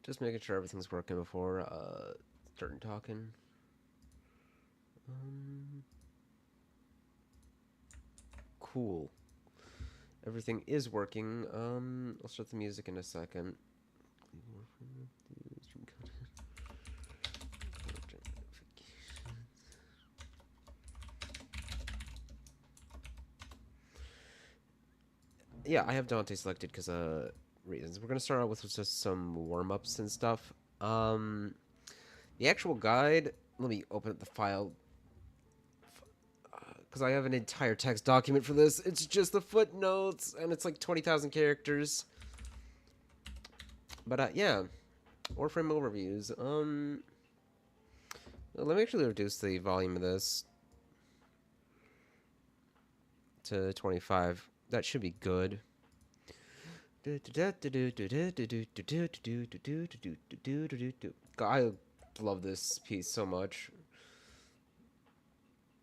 Just making sure everything's working before starting talking. Cool. Everything is working. I'll start the music in a second. Yeah, I have Dante selected because reasons. We're gonna start out with just some warm-ups and stuff. The actual guide. Let me open up the file because I have an entire text document for this. It's just the footnotes, and it's like 20,000 characters. But yeah, Warframe overviews. Let me actually reduce the volume of this to 25. That should be good. I love this piece so much.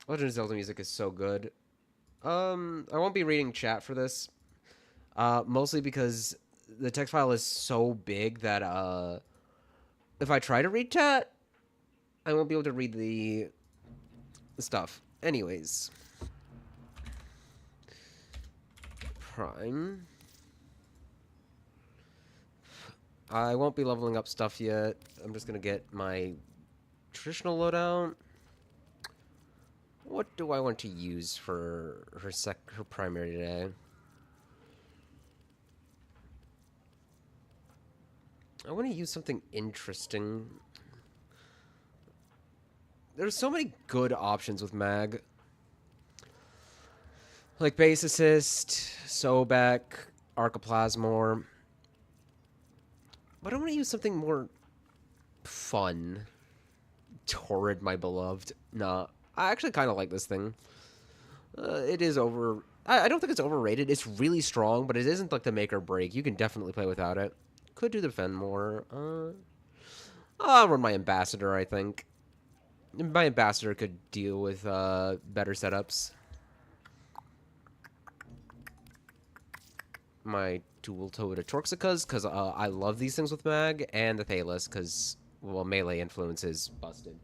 Legend of Zelda music is so good. I won't be reading chat for this. Mostly because the text file is so big that if I try to read chat, I won't be able to read the stuff. Anyways. Prime. I won't be leveling up stuff yet. I'm just gonna get my traditional loadout. What do I want to use for her primary today? I want to use something interesting. There's so many good options with Mag. Like Base Assist, Sobek, Archiplasmor. But I want to use something more fun. Torrid, my beloved. Nah, I actually kind of like this thing. It is over... I don't think it's overrated. It's really strong, but it isn't like the make or break. You can definitely play without it. Could do the defend more. I'll run my Ambassador, I think. My Ambassador could deal with better setups. My dual toe to Torxicas, because I love these things with Mag, and the Thalos, because, well, melee influence is busted.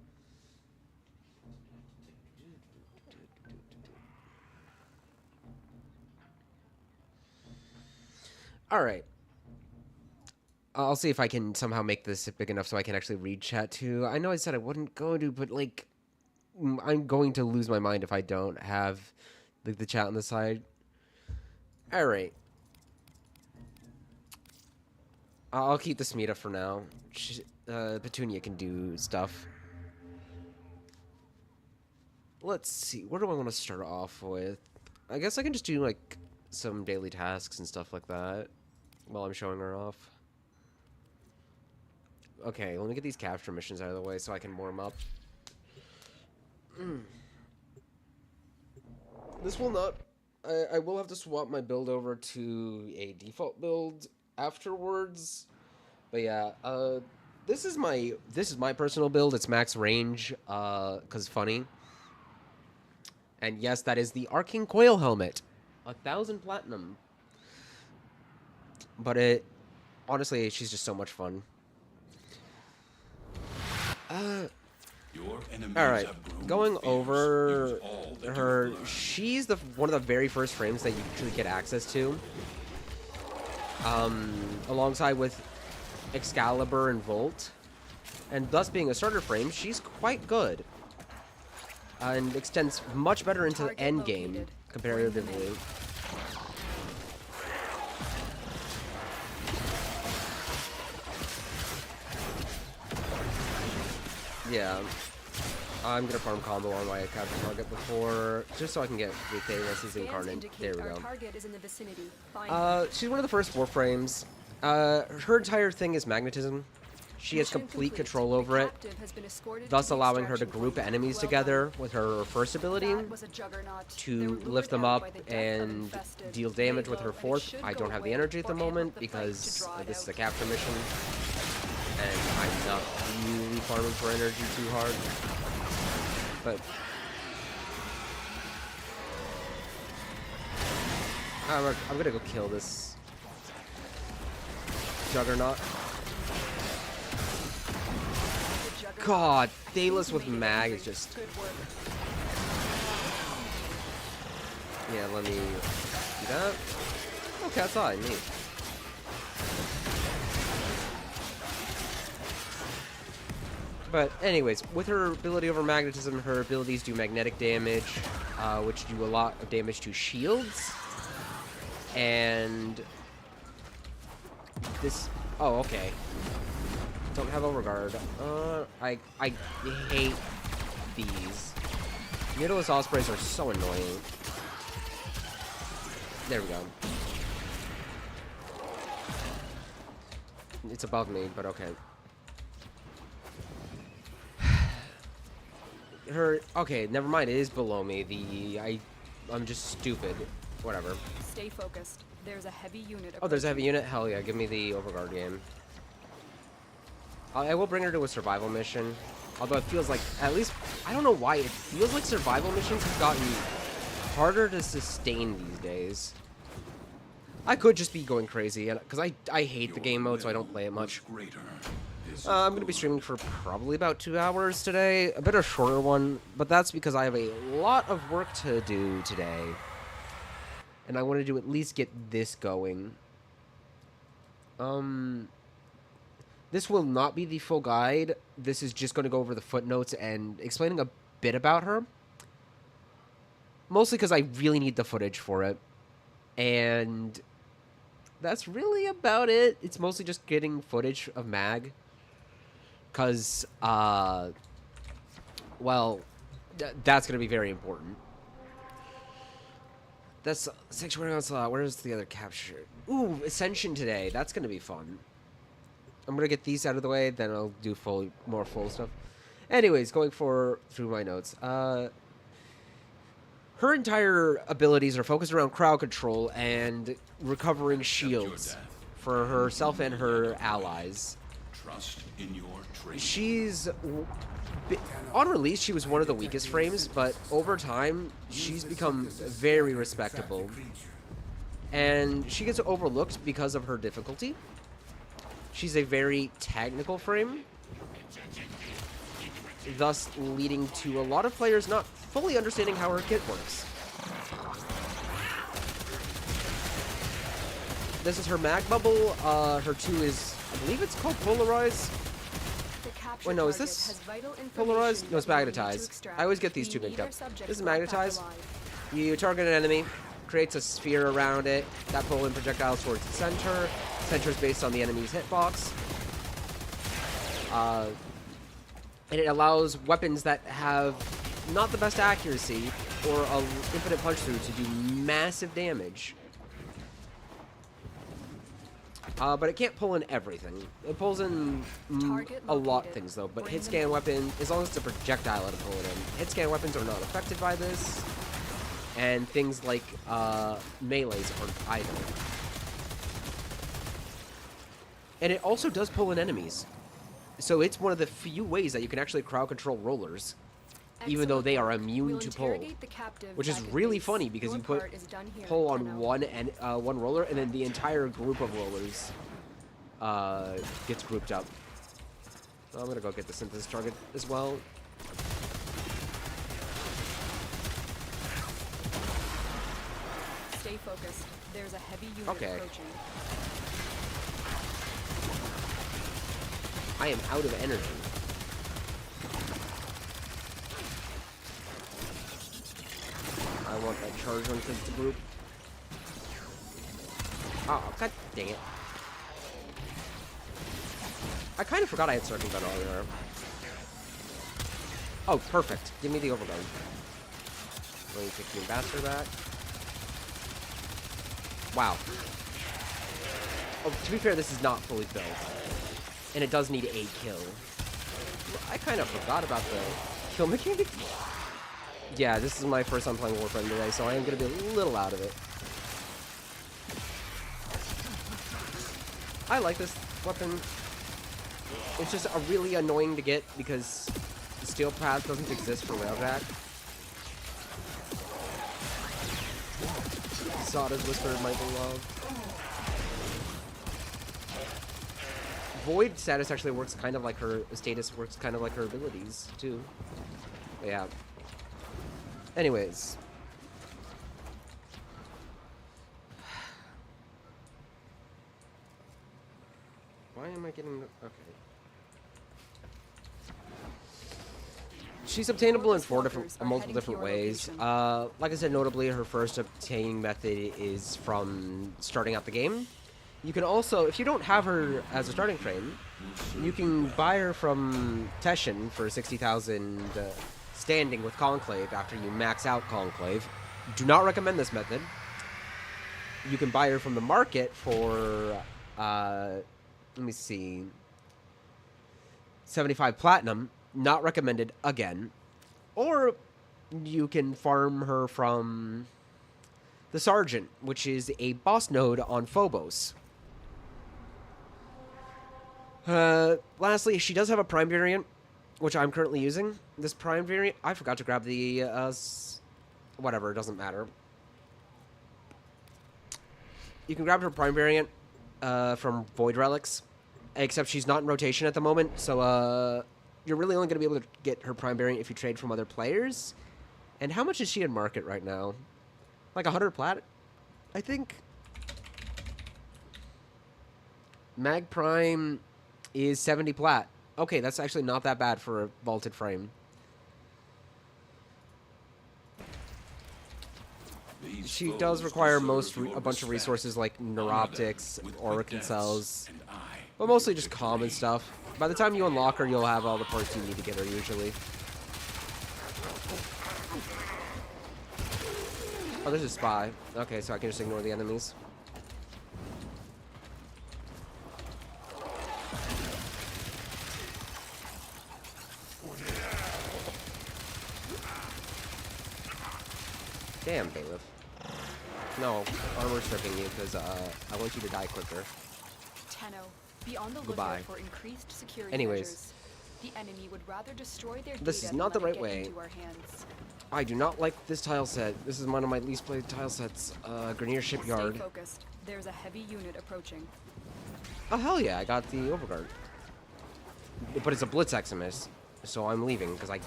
Alright. I'll see if I can somehow make this big enough so I can actually read chat too. I know I said I wouldn't go to, but, like, I'm going to lose my mind if I don't have like, the chat on the side. Alright. I'll keep the Smita for now. Petunia can do stuff. Let's see. Where do I want to start off with? I guess I can just do, like, some daily tasks and stuff like that while I'm showing her off. Okay, let me get these capture missions out of the way so I can warm up. This will not... I will have to swap my build over to a default build afterwards. But yeah, this is my personal build. It's max range, cause funny. And yes, that is the Arcane Coil helmet. 1,000 platinum. But honestly, she's just so much fun. Alright, going over her, she's one of the very first frames that you actually get access to. Alongside with Excalibur and Volt. And thus being a starter frame, she's quite good. And extends much better into the end game, comparatively. Yeah. I'm gonna farm combo on my capture target before, just so I can get the Thanos' Incarnate. There we go. She's one of the first Warframes. Her entire thing is magnetism. She has complete control over it, thus allowing her to group enemies together with her first ability to lift them up and deal damage with her fourth. I don't have the energy at the moment because this is a capture mission, and I'm not really farming for energy too hard. But I'm gonna go kill this Juggernaut. God, Thalos with mag is just... Yeah, let me do that. Oh, cat's eye, neat. But anyways, with her ability over magnetism, her abilities do magnetic damage, which do a lot of damage to shields. And this... Oh, okay. Don't have overguard. I hate these. Needleless Ospreys are so annoying. There we go. It's above me, but okay. Okay, never mind. It is below me. I'm just stupid. Whatever. Stay focused. There's a heavy unit. Oh, there's a heavy unit? Hell yeah, give me the overguard game. I will bring her to a survival mission. Although it feels like, at least, I don't know why, it feels like survival missions have gotten harder to sustain these days. I could just be going crazy, because I hate the game mode, so I don't play it much. I'm going to be streaming for probably about 2 hours today. A bit of a shorter one, but that's because I have a lot of work to do today. And I wanted to at least get this going. This will not be the full guide. This is just going to go over the footnotes and explaining a bit about her. Mostly because I really need the footage for it. And that's really about it. It's mostly just getting footage of Mag. Because, well, that's going to be very important. That's Sanctuary Onslaught. Where's the other capture? Ooh, Ascension today. That's going to be fun. I'm going to get these out of the way, then I'll do more full stuff. Anyways, going through my notes. Her entire abilities are focused around crowd control and recovering shields for herself and her allies. Trust in your training. She's... On release, she was one of the weakest frames, but over time, she's become very respectable. And she gets overlooked because of her difficulty. She's a very technical frame, thus leading to a lot of players not fully understanding how her kit works. This is her mag bubble. Her 2 is, I believe it's called Polarize. Wait, no, is this Polarized? No, it's Magnetized. I always get these two mixed up. This is Magnetized. You target an enemy, creates a sphere around it, that pull in projectiles towards the center. Center is based on the enemy's hitbox. And it allows weapons that have not the best accuracy or an infinite punch through to do massive damage. But it can't pull in everything. It pulls in a lot of things, though. But hit scan weapon, as long as it's a projectile, it'll pull it in. Hit scan weapons are not affected by this. And things like melees aren't either. And it also does pull in enemies. So it's one of the few ways that you can actually crowd control rollers. Even though they are immune to pull. Which is really funny because you put pull on one roller and then the entire group of rollers gets grouped up. So I'm going to go get the synthesis target as well. Stay focused. There's a heavy unit approaching. I am out of energy. I want that charge one because it's a group. Oh, god dang it. I kind of forgot I had circuit gun earlier. Oh, perfect. Give me the overgun. Let me take the ambassador back. Wow. Oh, to be fair, this is not fully built. And it does need a kill. I kind of forgot about the kill mechanic. Yeah, this is my first time playing Warframe today, so I am going to be a little out of it. I like this weapon. It's just a really annoying to get because the steel path doesn't exist for Railjack. Sada's Whisper might be loved. Void status actually works kind of like her status works kind of like her abilities too. But yeah. Anyways. Why am I getting... Okay. She's obtainable in multiple different ways. Like I said, notably, her first obtaining method is from starting out the game. You can also, if you don't have her as a starting frame, you can buy her from Teshin for 60,000 standing with Conclave after you max out Conclave. Do not recommend this method. You can buy her from the market for, let me see, 75 platinum. Not recommended again. Or you can farm her from the Sergeant, which is a boss node on Phobos. Lastly, she does have a Prime variant, which I'm currently using. This Prime variant, I forgot to grab the, whatever, it doesn't matter. You can grab her Prime variant from Void Relics, except she's not in rotation at the moment, so, you're really only going to be able to get her Prime variant if you trade from other players. And how much is she in market right now? Like 100 plat, I think. Mag Prime is 70 plat. Okay, that's actually not that bad for a vaulted frame. She does require a bunch of resources like Neuroptics, Oricon Cells, but mostly just common stuff. By the time you unlock her, you'll have all the parts you need to get her, usually. Oh, there's a spy. Okay, so I can just ignore the enemies. Damn, Bailiff. No, armor stripping you because I want you to die quicker. Tenno, be on the Goodbye. lookout for increased security Anyways. measures. The enemy would rather destroy their This data is not the than let right it way. get into our hands. I do not like this tile set. This is one of my least played tile sets. Grenier Shipyard. Stay focused. There's a heavy unit approaching. Oh, hell yeah, I got the Overguard. But it's a Blitz Eximus, so I'm leaving, because I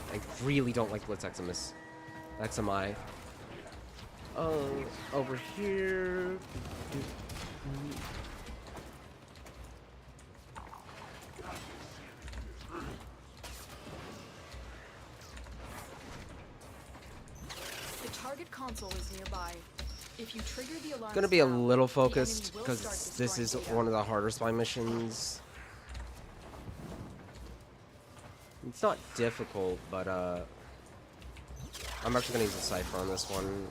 really don't like Blitz Eximus. XMI. Over here... The target console is nearby. If you trigger the alarm, Gonna be a little focused, because this is one of the harder spy missions. It's not difficult, but I'm actually gonna use a Cypher on this one.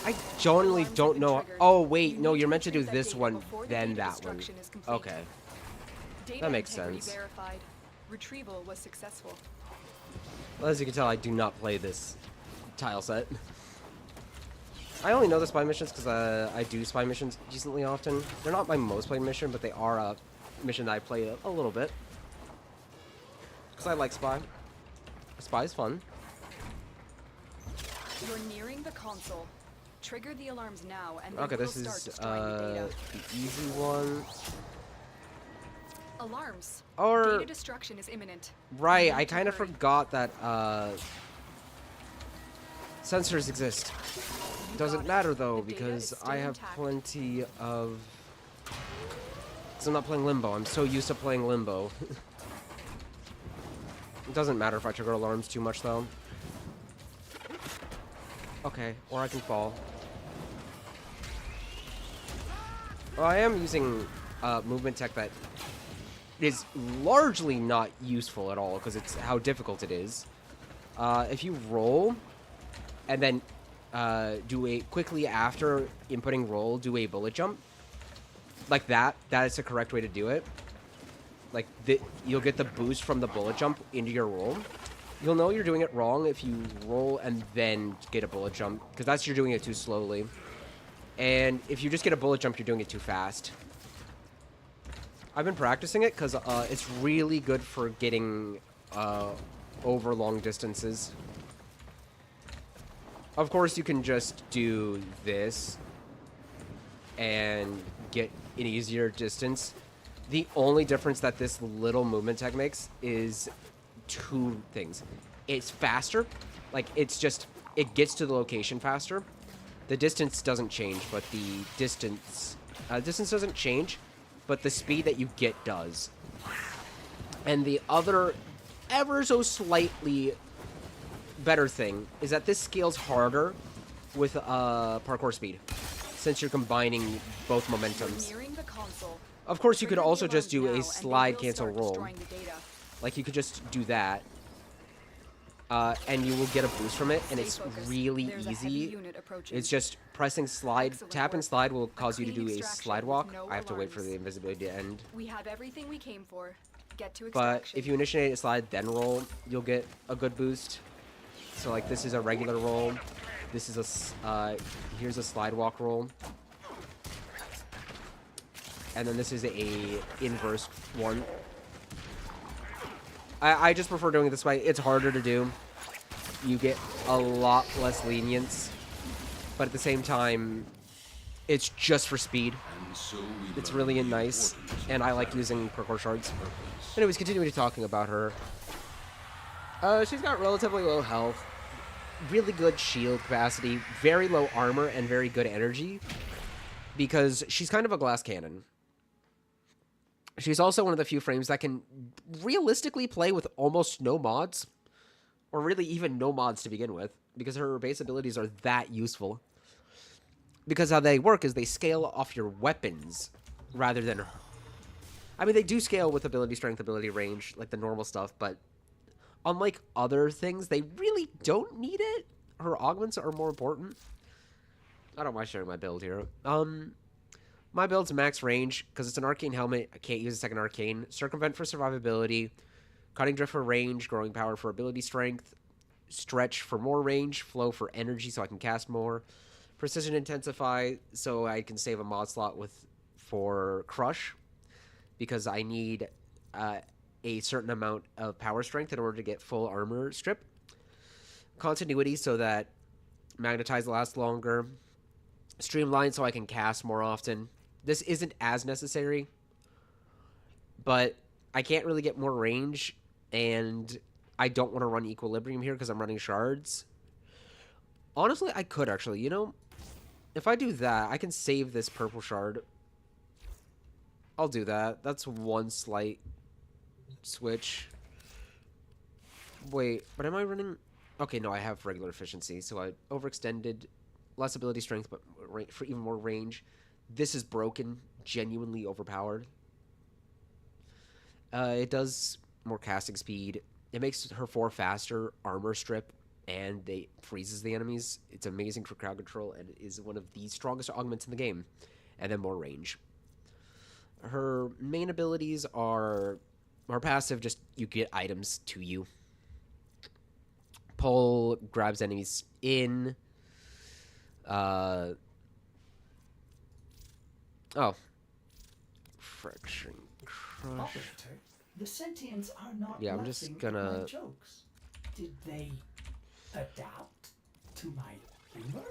I generally don't know. Oh wait, no, you're meant to do this one, then that one. Okay, that makes sense. Retrieval was successful. Well, as you can tell, I do not play this tile set. I only know the spy missions because I do spy missions decently often. They're not my most played mission, but they are a mission that I play a little bit. Because I like spy. Spy is fun. You're nearing the console. Trigger the alarms now, and Okay, this is the easy one. Alarms. Or Data destruction is imminent. right, I kind of forgot that sensors exist. Doesn't matter though, because I have plenty of... Because I'm not playing Limbo. I'm so used to playing Limbo. It doesn't matter if I trigger alarms too much though. Okay, or I can fall. Well, I am using movement tech that is largely not useful at all, because it's how difficult it is. If you roll, and then do a quickly after inputting roll, do a bullet jump, like that is the correct way to do it. Like, you'll get the boost from the bullet jump into your roll. You'll know you're doing it wrong if you roll and then get a bullet jump, because that's you're doing it too slowly. And if you just get a bullet jump, you're doing it too fast. I've been practicing it because it's really good for getting over long distances. Of course, you can just do this and get an easier distance. The only difference that this little movement tech makes is two things. It's faster. Like, it's just, it gets to the location faster. The distance doesn't change, but the distance doesn't change, but the speed that you get does. And the other ever so slightly better thing is that this scales harder with parkour speed, since you're combining both momentums. Of course, you could also just do a slide cancel roll. Like, you could just do that, and you will get a boost from it, and it's really easy. It's just pressing slide, tap and slide will cause you to do a slide walk. I have to wait for the invisibility to end. We have everything we came for. Get to But if you initiate a slide, then roll, you'll get a good boost. So, like, this is a regular roll. This is a, here's a slide walk roll. And then this is a inverse one. I just prefer doing it this way. It's harder to do. You get a lot less lenience. But at the same time, it's just for speed. It's really nice. And I like using parkour shards. Anyways, continuing talking about her. She's got relatively low health. Really good shield capacity, very low armor, and very good energy, because she's kind of a glass cannon. She's also one of the few frames that can realistically play with almost no mods, or really even no mods to begin with, because her base abilities are that useful. Because how they work is they scale off your weapons, rather than... I mean, they do scale with ability strength, ability range, like the normal stuff, but... unlike other things, they really don't need it. Her augments are more important. I don't mind sharing my build here. My build's max range, because it's an arcane helmet. I can't use a second arcane. Circumvent for survivability. Cutting drift for range. Growing power for ability strength. Stretch for more range. Flow for energy so I can cast more. Precision intensify so I can save a mod slot for crush. Because I need... a certain amount of power strength in order to get full armor strip. Continuity so that magnetize lasts longer. Streamline so I can cast more often. This isn't as necessary, but I can't really get more range, and I don't want to run equilibrium here because I'm running shards. Honestly, I could actually, you know, if I do that, I can save this purple shard. I'll do that. That's one slight switch. Wait, but am I running... okay, no, I have regular efficiency, so I overextended. Less ability strength, but for even more range. This is broken, genuinely overpowered. It does more casting speed. It makes her 4 faster, armor strip, and they freezes the enemies. It's amazing for crowd control, and is one of the strongest augments in the game. And then more range. Her main abilities are... her passive, just you get items to you. Pull grabs enemies in. Oh. Friction crush. Operator, the sentients are not yeah, I'm just gonna... my jokes. Did they adapt to my humor?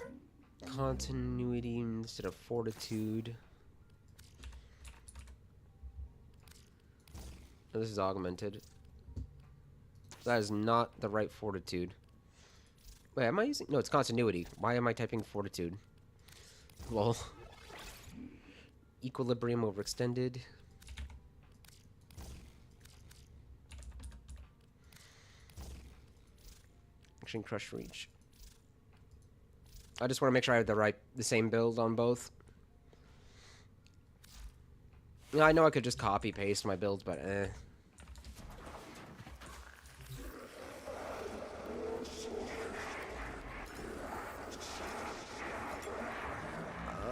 Continuity instead of fortitude. Oh, this is augmented. That is not the right fortitude. Wait, am I using... no, it's continuity. Why am I typing fortitude? Lol. Equilibrium overextended. Action crush reach. I just want to make sure I have the same build on both. Yeah, I know I could just copy paste my builds, but eh.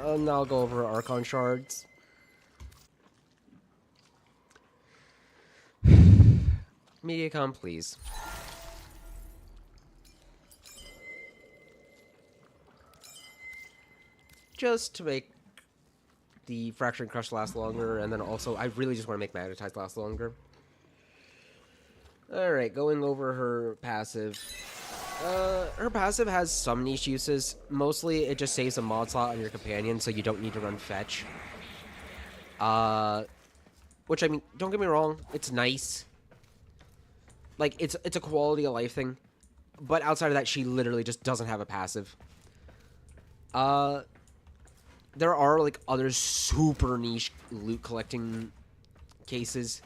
And I'll go over Archon shards. Mediacom, please. Just to make the Fracturing Crush last longer, and then also, I really just want to make Magnetize last longer. Alright, going over her passive. Her passive has some niche uses. Mostly, it just saves a mod slot on your companion, so you don't need to run fetch. Which, I mean, don't get me wrong, it's nice. Like, it's a quality of life thing. But outside of that, she literally just doesn't have a passive. There are, like, other super niche loot collecting cases.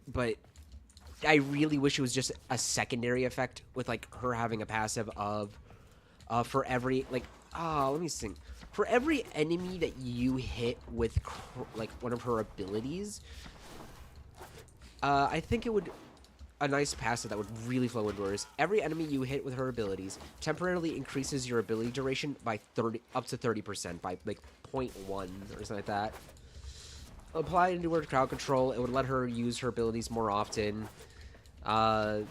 But I really wish it was just a secondary effect with, like, her having a passive of, for every, like, let me think. For every enemy that you hit with, like, one of her abilities, I think it would, a nice passive that would really flow indoors. Every enemy you hit with her abilities temporarily increases your ability duration by up to 30%, by, like, 0.1 or something like that. Apply into her crowd control, it would let her use her abilities more often. And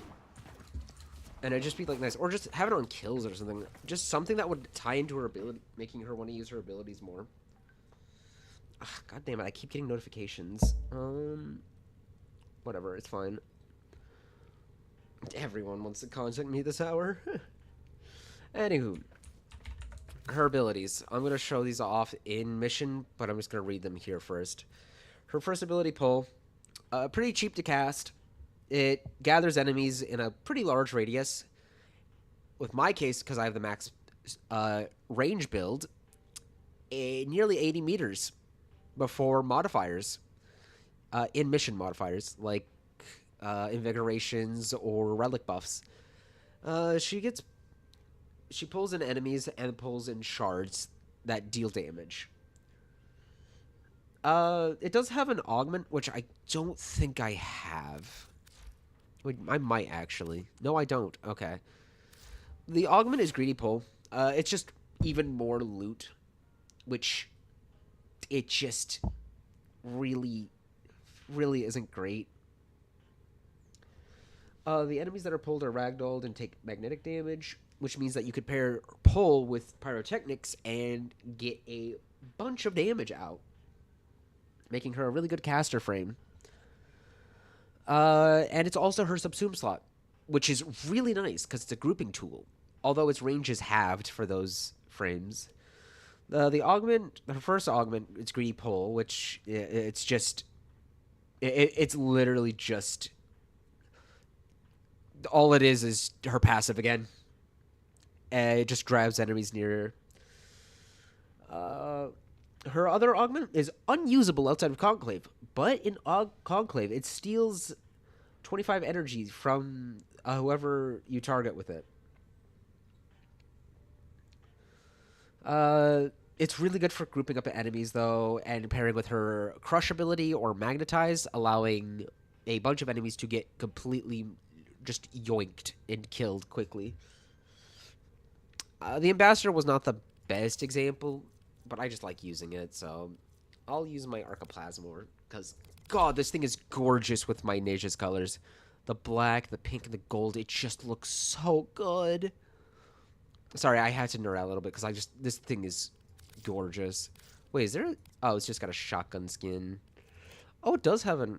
it'd just be, like, nice. Or just have it on kills or something. Just something that would tie into her ability, making her want to use her abilities more. Ugh, God damn it, I keep getting notifications. Whatever, it's fine. Everyone wants to contact me this hour. Anywho. Her abilities. I'm going to show these off in mission, but I'm just going to read them here first. Her first ability, Pull. Pretty cheap to cast. It gathers enemies in a pretty large radius. With my case, because I have the max range build, nearly 80 meters before modifiers. In mission modifiers, like invigorations or relic buffs. She pulls in enemies and pulls in shards that deal damage. It does have an augment, which I don't think I have. Wait, I might actually. No, I don't. Okay. The augment is greedy pull. It's just even more loot, which it just really, really isn't great. The enemies that are pulled are ragdolled and take magnetic damage, which means that you could pair pull with pyrotechnics and get a bunch of damage out, making her a really good caster frame. And it's also her subsume slot, which is really nice because it's a grouping tool, although its range is halved for those frames. The augment, her first augment, it's greedy pull, which it's just, it's literally just, all it is her passive again. It just grabs enemies near her. Her other augment is unusable outside of Conclave, but in Conclave, it steals 25 energy from whoever you target with it. It's really good for grouping up enemies, though, and pairing with her Crush ability or Magnetize, allowing a bunch of enemies to get completely just yoinked and killed quickly. The Ambassador was not the best example, but I just like using it, so I'll use my Archoplasmor, because, God, this thing is gorgeous with my Nature's colors. The black, the pink, and the gold, it just looks so good. Sorry, I had to nerd out a little bit, because this thing is gorgeous. Wait, is there oh, it's just got a shotgun skin. Oh, it does have an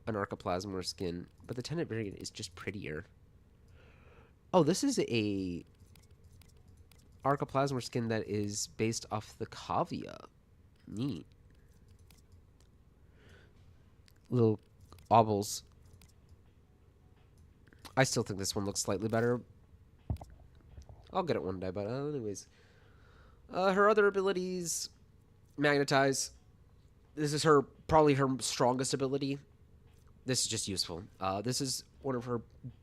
Archoplasmor skin, but the Tenant variant is just prettier. Oh, this is a Archoplasmor skin that is based off the Kavia. Neat. Little obels. I still think this one looks slightly better. I'll get it one day, but anyways. Her other abilities, Magnetize. This is probably her strongest ability. This is just useful. This is one of her,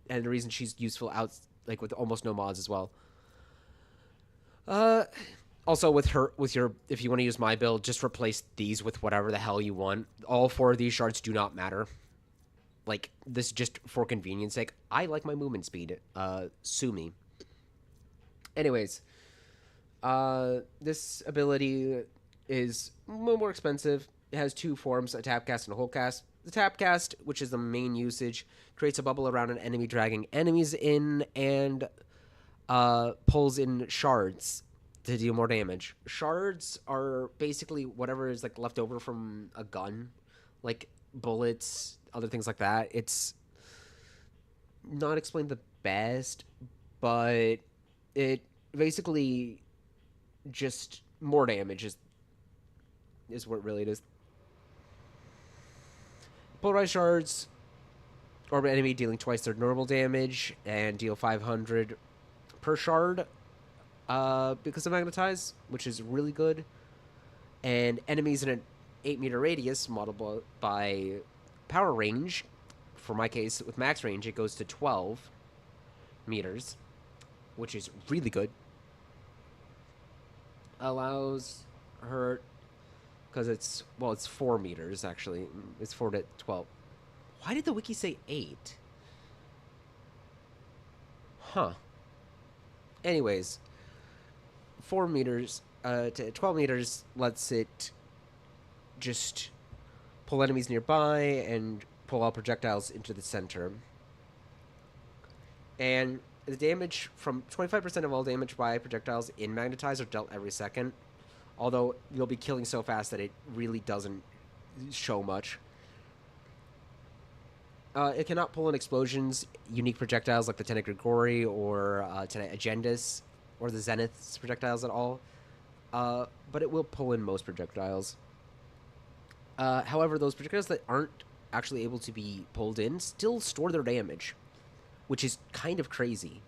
and the reason she's useful like with almost no mods as well. Also with your, if you want to use my build, just replace these with whatever the hell you want. All 4 of these shards do not matter. Like, this is just for convenience sake. I like my movement speed. Sue me. Anyways, this ability is a little more expensive. It has 2 forms, a tap cast and a hold cast. The tap cast, which is the main usage, creates a bubble around an enemy, dragging enemies in, and pulls in shards to deal more damage. Shards are basically whatever is like left over from a gun, like bullets, other things like that. not explained the best, but it basically just more damage is what really it is. Polarized shards orbit enemy dealing twice their normal damage and deal 500 per shard because of magnetize, which is really good. And enemies in an 8-meter radius modeled by power range, for my case with max range it goes to 12 meters, which is really good. Allows her, because it's 4 meters actually, it's 4 to 12. Why did the wiki say 8? Huh. Anyways, 4 meters to 12 meters lets it just pull enemies nearby and pull all projectiles into the center. And the damage from 25% of all damage by projectiles in magnetize are dealt every second. Although you'll be killing so fast that it really doesn't show much. It cannot pull in explosions, unique projectiles like the Tenet Grigori or Tenet Agendis or the Zenith's projectiles at all. But it will pull in most projectiles. However, those projectiles that aren't actually able to be pulled in still store their damage, which is kind of crazy.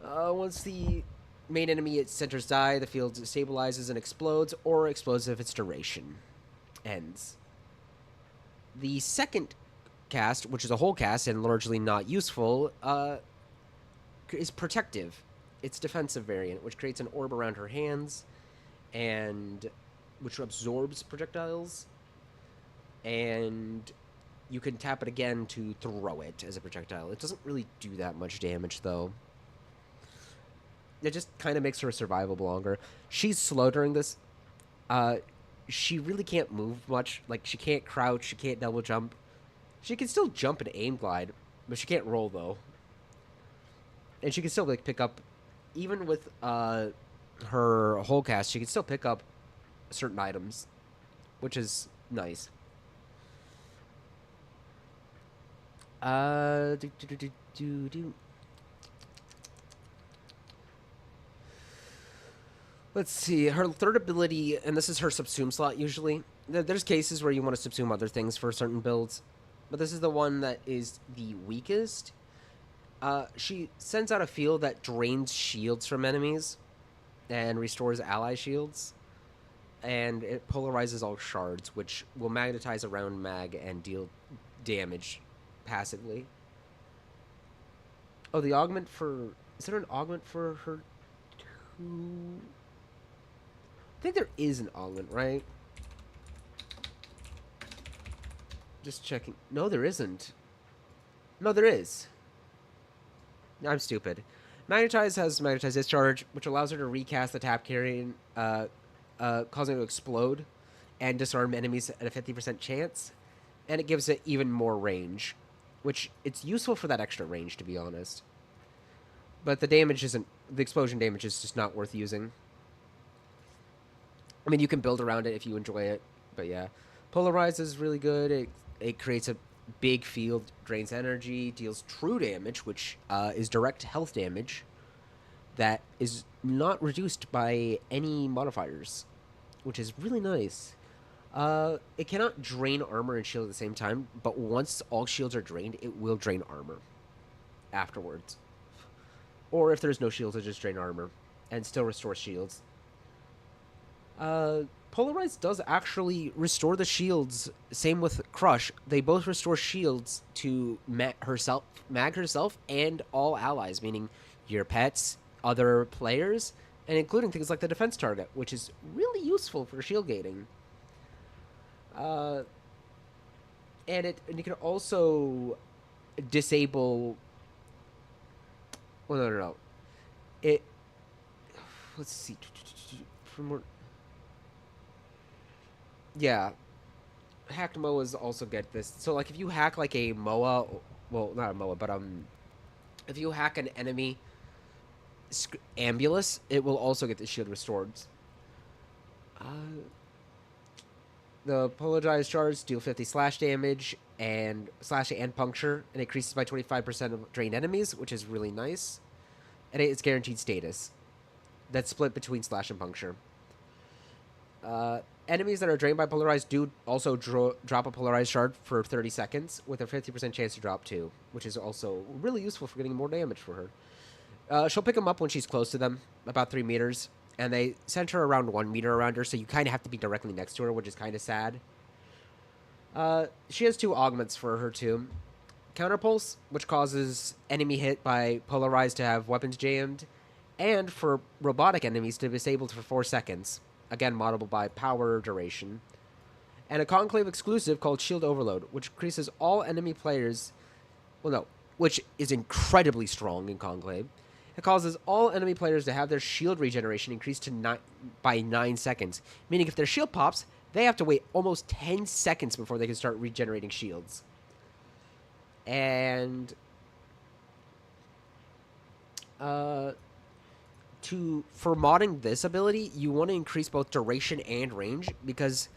Once the main enemy at centers die, the field stabilizes and explodes, or explodes if its duration ends. The second cast, which is a whole cast and largely not useful, is protective. It's defensive variant, which creates an orb around her hands, and which absorbs projectiles, and you can tap it again to throw it as a projectile. It doesn't really do that much damage, though. It just kind of makes her survivable longer. She's slow during this. She really can't move much. Like, she can't crouch, she can't double jump. She can still jump and aim glide, but she can't roll, though. And she can still, like, pick up, even with her whole cast, she can still pick up certain items, which is nice. Let's see, her third ability, and this is her subsume slot usually. There's cases where you want to subsume other things for certain builds, but this is the one that is the weakest. She sends out a field that drains shields from enemies and restores ally shields, and it polarizes all shards, which will magnetize around mag and deal damage passively. Oh, the augment for... Is there an augment for her too? I think there is an augment, right? Just checking. No, there isn't. No, there is. I'm stupid. Magnetize has Magnetize Discharge, which allows her to recast the tap carrying, causing it to explode and disarm enemies at a 50% chance. And it gives it even more range, which it's useful for that extra range, to be honest. But the damage isn't... The explosion damage is just not worth using. I mean, you can build around it if you enjoy it, but yeah. Polarize is really good. It creates a big field, drains energy, deals true damage, which is direct health damage that is not reduced by any modifiers, which is really nice. It cannot drain armor and shield at the same time, but once all shields are drained, it will drain armor afterwards. Or if there's no shields, it just drain armor and still restore shields. Polarize does actually restore the shields. Same with Crush. They both restore shields to mag herself and all allies, meaning your pets, other players, and including things like the defense target, which is really useful for shield gating. And you can also disable... Well, no. Let's see. For more... Yeah. Hacked MOAs also get this. So, like, if you hack, like, a MOA... Well, not a MOA, but, if you hack an enemy ambulance, it will also get the shield restored. The polarized shards deal 50 slash damage and puncture, and increases by 25% of drained enemies, which is really nice. And it's guaranteed status. That's split between slash and puncture. Enemies that are drained by polarized do also drop a polarized shard for 30 seconds with a 50% chance to drop 2, which is also really useful for getting more damage for her. She'll pick them up when she's close to them, about 3 meters, and they center around 1 meter around her, so you kind of have to be directly next to her, which is kind of sad. She has 2 augments for her too. Counterpulse, which causes enemy hit by polarized to have weapons jammed, and for robotic enemies to be disabled for 4 seconds. Again, moddable by power or duration. And a Conclave exclusive called Shield Overload, which increases all enemy players... Well, no, which is incredibly strong in Conclave. It causes all enemy players to have their shield regeneration increased to by 9 seconds. Meaning if their shield pops, they have to wait almost 10 seconds before they can start regenerating shields. And... for modding this ability, you want to increase both duration and range, because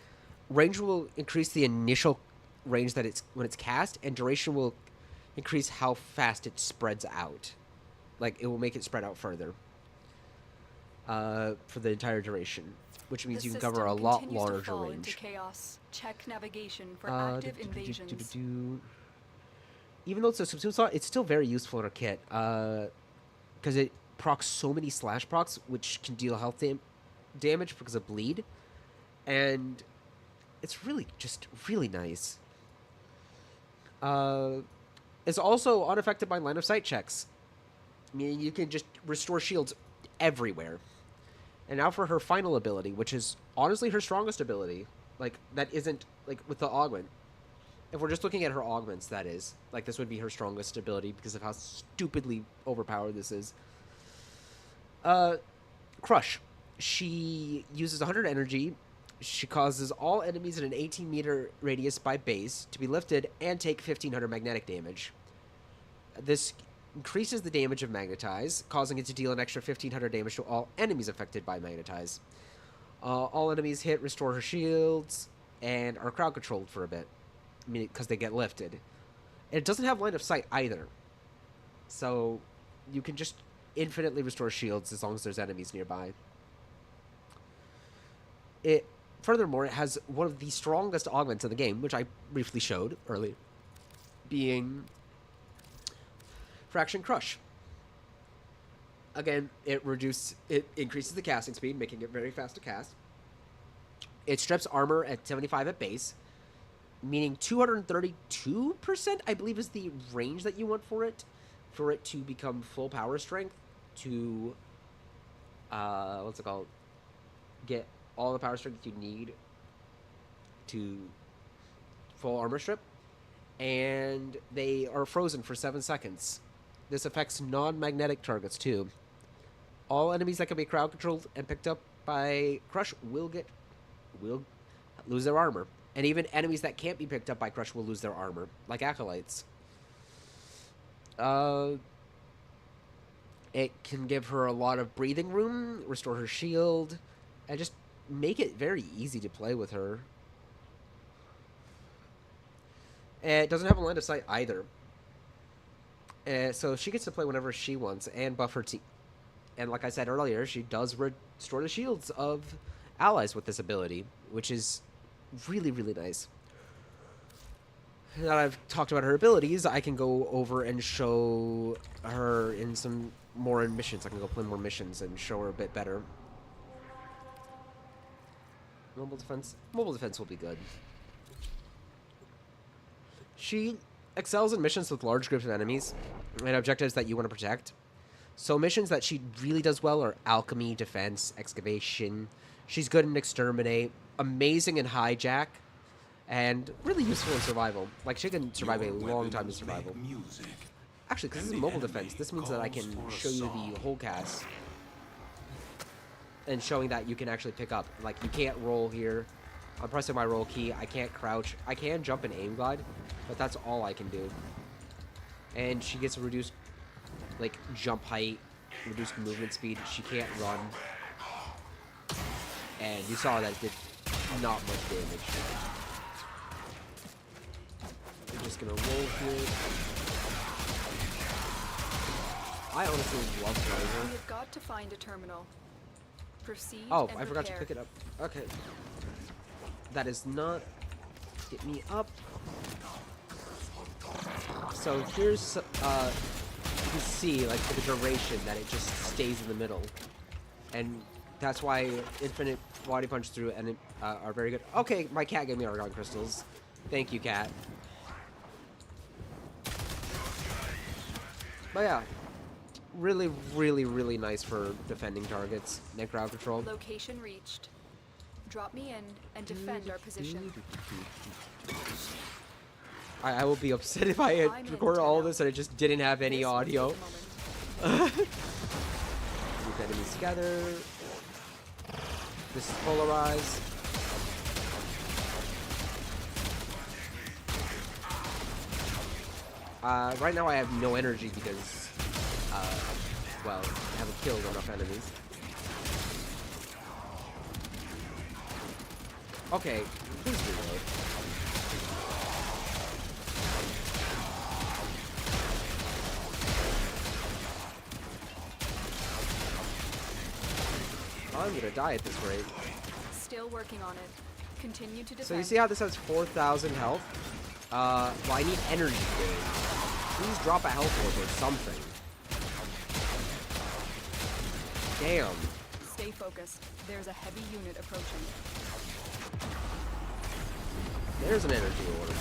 range will increase the initial range that it's when it's cast, and duration will increase how fast it spreads out. Like, it will make it spread out further for the entire duration, which means you can cover a lot larger range. Chaos. Check navigation for active invasions. Even though it's a subsume slot, it's still very useful in a kit, because it procs so many slash procs, which can deal health damage because of bleed, and it's really just really nice. It's also unaffected by line of sight checks. I mean, you can just restore shields everywhere. And now for her final ability, which is honestly her strongest ability. Like, that isn't, like, with the augment. If we're just looking at her augments, that is. Like, this would be her strongest ability because of how stupidly overpowered this is. Crush. She uses 100 energy. She causes all enemies in an 18-meter radius by base to be lifted and take 1,500 magnetic damage. This increases the damage of Magnetize, causing it to deal an extra 1,500 damage to all enemies affected by Magnetize. All enemies hit restore her shields and are crowd controlled for a bit, because they get lifted. And it doesn't have line of sight either, so you can just infinitely restore shields as long as there's enemies nearby. Furthermore, it has one of the strongest augments in the game, which I briefly showed earlier, being Fraction Crush. Again, it increases the casting speed, making it very fast to cast. It strips armor at 75 at base, meaning 232%, I believe, is the range that you want for it to become full power strength, to, get all the power strength you need to full armor strip. And they are frozen for 7 seconds. This affects non-magnetic targets, too. All enemies that can be crowd controlled and picked up by Crush will lose their armor. And even enemies that can't be picked up by Crush will lose their armor, like Acolytes. It can give her a lot of breathing room, restore her shield, and just make it very easy to play with her. It doesn't have a line of sight either. So she gets to play whenever she wants and buff her team. And like I said earlier, she does restore the shields of allies with this ability, which is really, really nice. Now that I've talked about her abilities, I can go over and show her in some more missions. I can go play more missions and show her a bit better. Mobile defense? Mobile defense will be good. She excels in missions with large groups of enemies and objectives that you want to protect. So missions that she really does well are alchemy, defense, excavation. She's good in exterminate, amazing in hijack, and really useful in survival. Like, she can survive a long time in survival. Actually, because this is mobile defense, this means that I can show you the whole cast. And showing that you can actually pick up. Like, you can't roll here. I'm pressing my roll key. I can't crouch. I can jump and aim glide, but that's all I can do. And she gets a reduced, like, jump height, reduced movement speed. She can't run. And you saw that it did not much damage. I'm just gonna roll here. I honestly love Blazer. We have got to find a terminal. Proceed. Oh, and I forgot to prepare. pick it up. Okay. That is not... Get me up. So here's, you can see, like, for the duration that it just stays in the middle. And that's why infinite body punch through and are very good. Okay, my cat gave me Argon crystals. Thank you, cat. But yeah, really, really, really nice for defending targets. Net crowd control. Location reached. Drop me in and defend our position. I will be upset if I had I'm in recorded all town. this and I just didn't have any This will audio. take a moment. Group enemies together. This is polarized. Right now I have no energy because, well, I haven't killed enough enemies. Okay, please reload. I'm gonna die at this rate. Still working on it. Continue to defend. So you see how this has 4,000 health? Well, I need energy gain. Please drop a health orb or something. Damn. Stay focused. There's a heavy unit approaching. There's an energy orb.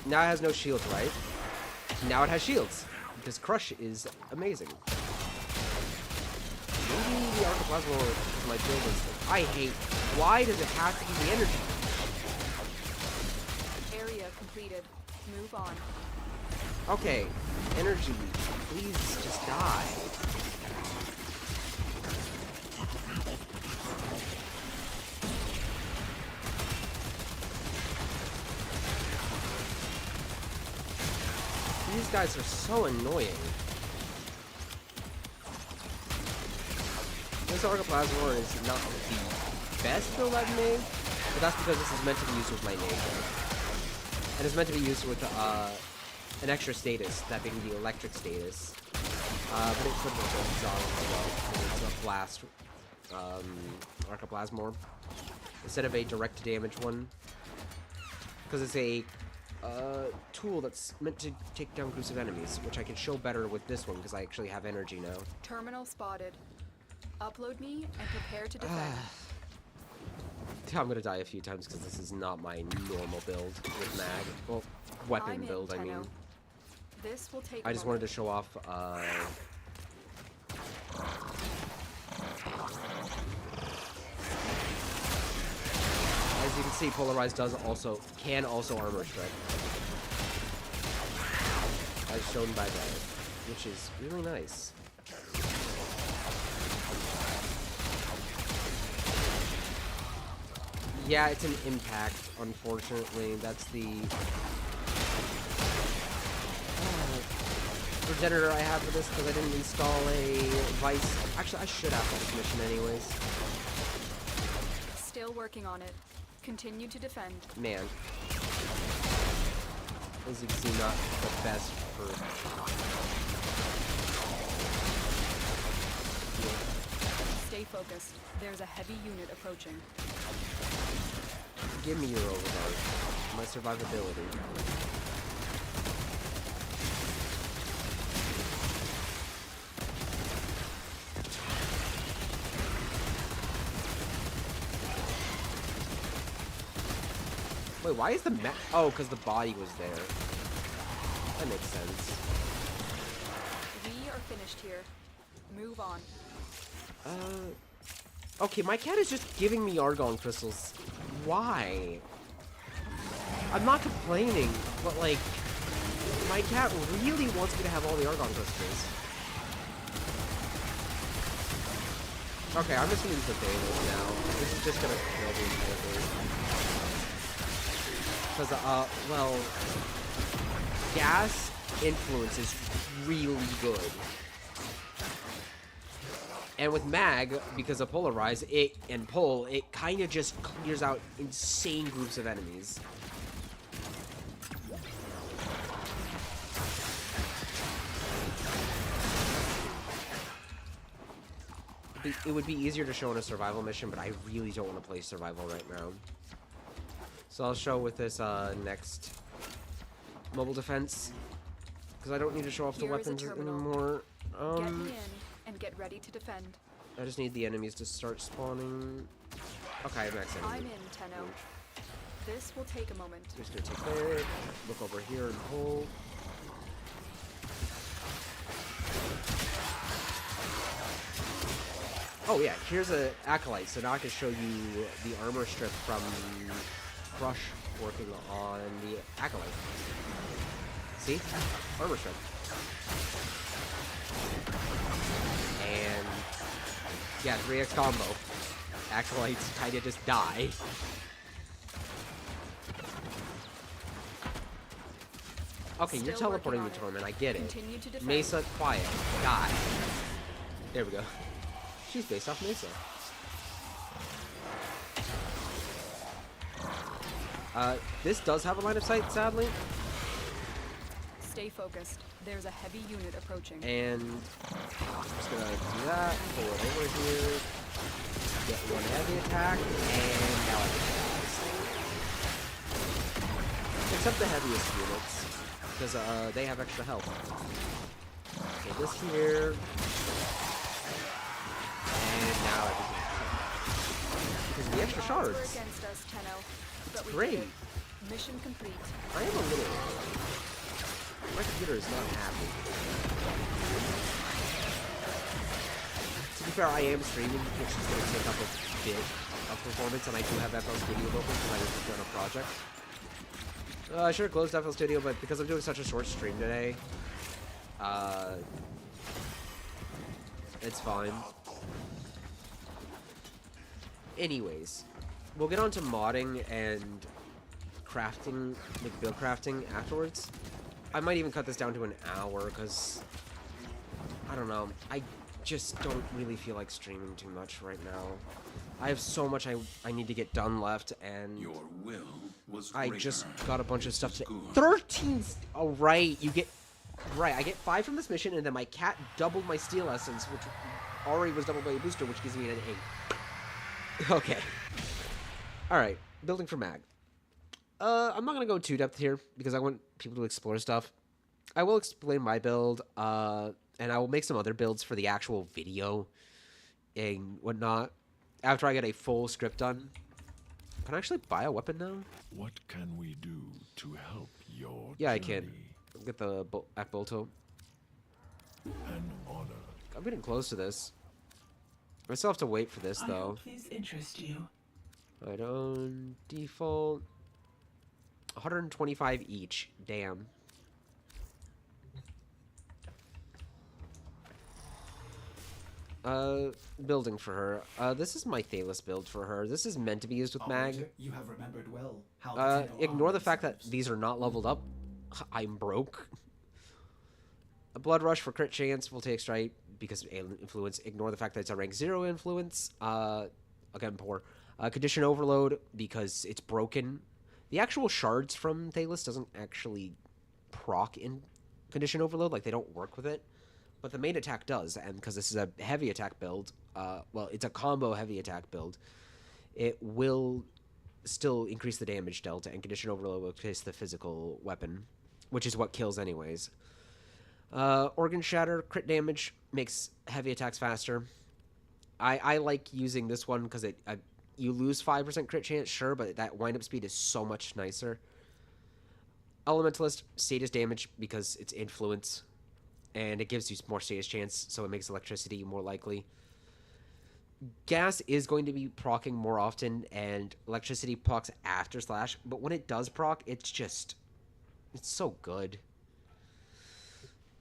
Now it has no shields, right? Now it has shields. Because Crush is amazing. Maybe the Archoplasma is my build instinct. I hate... Why does it have to be the energy? Area completed. Move on. Okay, energy, please just die. These guys are so annoying. This Archoplasma is not the best build I've made, but that's because this is meant to be used with my Nature. And it's meant to be used with, an extra status, that being the electric status. But it could work on Zong as well. And it's a blast Archoplasmor instead of a direct damage one. Because it's a tool that's meant to take down groups of enemies, which I can show better with this one because I actually have energy now. Terminal spotted. Upload me and prepare to defend. I'm gonna die a few times because this is not my normal build with mag. Well, weapon I'm in, build, I mean. Tenno. This will take I just wanted to show off, as you can see, Polarized can also armor strike. As shown by that, which is really nice. Yeah, it's an impact, unfortunately. That's the regenerator I have for this because I didn't install a Vice. Actually, I should have for this mission anyways. Still working on it. Continue to defend. Man. As you can see, not the best for... Stay focused. There's a heavy unit approaching. Give me your overguard. My survivability. Wait, why is the map? Oh, because the body was there. That makes sense. We are finished here. Move on. Okay, my cat is just giving me Argon crystals. Why? I'm not complaining, but like, my cat really wants me to have all the Argon crystals. Okay, I'm just gonna use the Thanos now. This is just gonna kill the entire thing. Because, well, gas influence is really good. And with Mag, because of Polarize, it kind of just clears out insane groups of enemies. It would be easier to show in a survival mission, but I really don't want to play survival right now. So I'll show with this next mobile defense, because I don't need to show off the weapons anymore. Get me in and get ready to defend. I just need the enemies to start spawning. Okay, max enemy. I'm in, Tenno. This will take a moment. Just gonna take that. Look over here and hold. Oh yeah, here's an Acolyte, so now I can show you the armor strip from Crush working on the Acolyte. See? Armor strip. And yeah, 3x combo. Acolytes kinda just die. Okay, you're teleporting me, Torment, I get it. Mesa, quiet. Die. There we go. She's based off Mesa. This does have a line of sight, sadly. Stay focused. There's a heavy unit approaching. And I'm just gonna do that, pull it over here, get one heavy attack, and now I can except the heaviest units, because they have extra health. Okay, this here. And now everything. Because the extra shards. It's great. Mission complete. I am a little. My computer is not happy. To be fair, I am streaming, which is going to take up a bit of performance, and I do have FL Studio open because I was doing a project. I should have closed FL Studio, but because I'm doing such a short stream today, it's fine. Anyways, we'll get on to modding and crafting, like build crafting afterwards. I might even cut this down to an hour, because, I don't know, I just don't really feel like streaming too much right now. I have so much I need to get done left, and your will was I greater. just got a bunch of stuff to... 13! Oh, right, you get... Right, I get 5 from this mission, and then my cat doubled my steel essence, which already was doubled by a booster, which gives me an 8. Okay. Alright, building for Mag. I'm not gonna go too depth here, because I want people to explore stuff. I will explain my build, and I will make some other builds for the actual video and whatnot after I get a full script done. Can I actually buy a weapon now? What can we do to help your Yeah, I journey? can. Get the Akbolto. An honor. I'm getting close to this. I still have to wait for this, I though. hope these interest you. I don't default. 125 each. Damn. Building for her. This is my Thalos build for her. This is meant to be used with Mag. Operator, you have remembered well how the Tenno Ignore the army fact that serves. these are not leveled up. I'm broke. A Blood Rush for crit chance will take strike because of alien influence. Ignore the fact that it's a rank 0 influence. Again, poor. Condition Overload because it's broken. The actual shards from Thalos doesn't actually proc in Condition Overload. Like, they don't work with it. But the main attack does, and because this is a heavy attack build, well, it's a combo heavy attack build, it will still increase the damage delta, and Condition Overload will increase the physical weapon, which is what kills anyways. Organ Shatter, crit damage, makes heavy attacks faster. I like using this one because you lose 5% crit chance, sure, but that wind-up speed is so much nicer. Elementalist, status damage because it's influence, and it gives you more status chance, so it makes electricity more likely. Gas is going to be proccing more often, and electricity procs after Slash, but when it does proc, it's so good.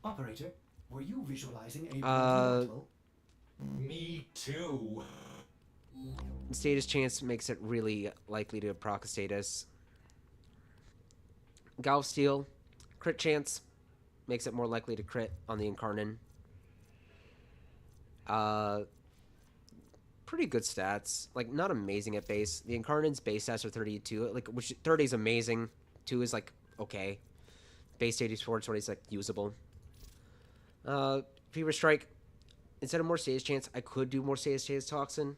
Operator, were you visualizing a portal? Me too. Status chance makes it really likely to proc a status. Galv Steel, crit chance, makes it more likely to crit on the Incarnon. pretty good stats. Like, not amazing at base. The Incarnate's base stats are 32, like, which 30 is amazing. 2 is, like, okay. Base 84, 20 is, like, usable. Fever Strike, instead of more stage chance, I could do more stage chance Toxin,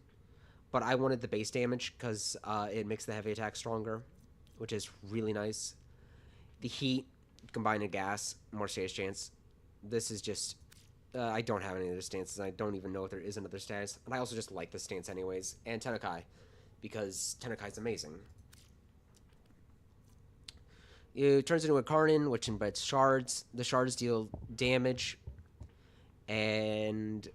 but I wanted the base damage because it makes the heavy attack stronger, which is really nice. The heat, combined with gas, more stage chance. This is just... I don't have any other stances. I don't even know if there is another stance. And I also just like this stance anyways. And Tenekai, because Tenekai is amazing. It turns into a Karnin, which embeds shards. The shards deal damage and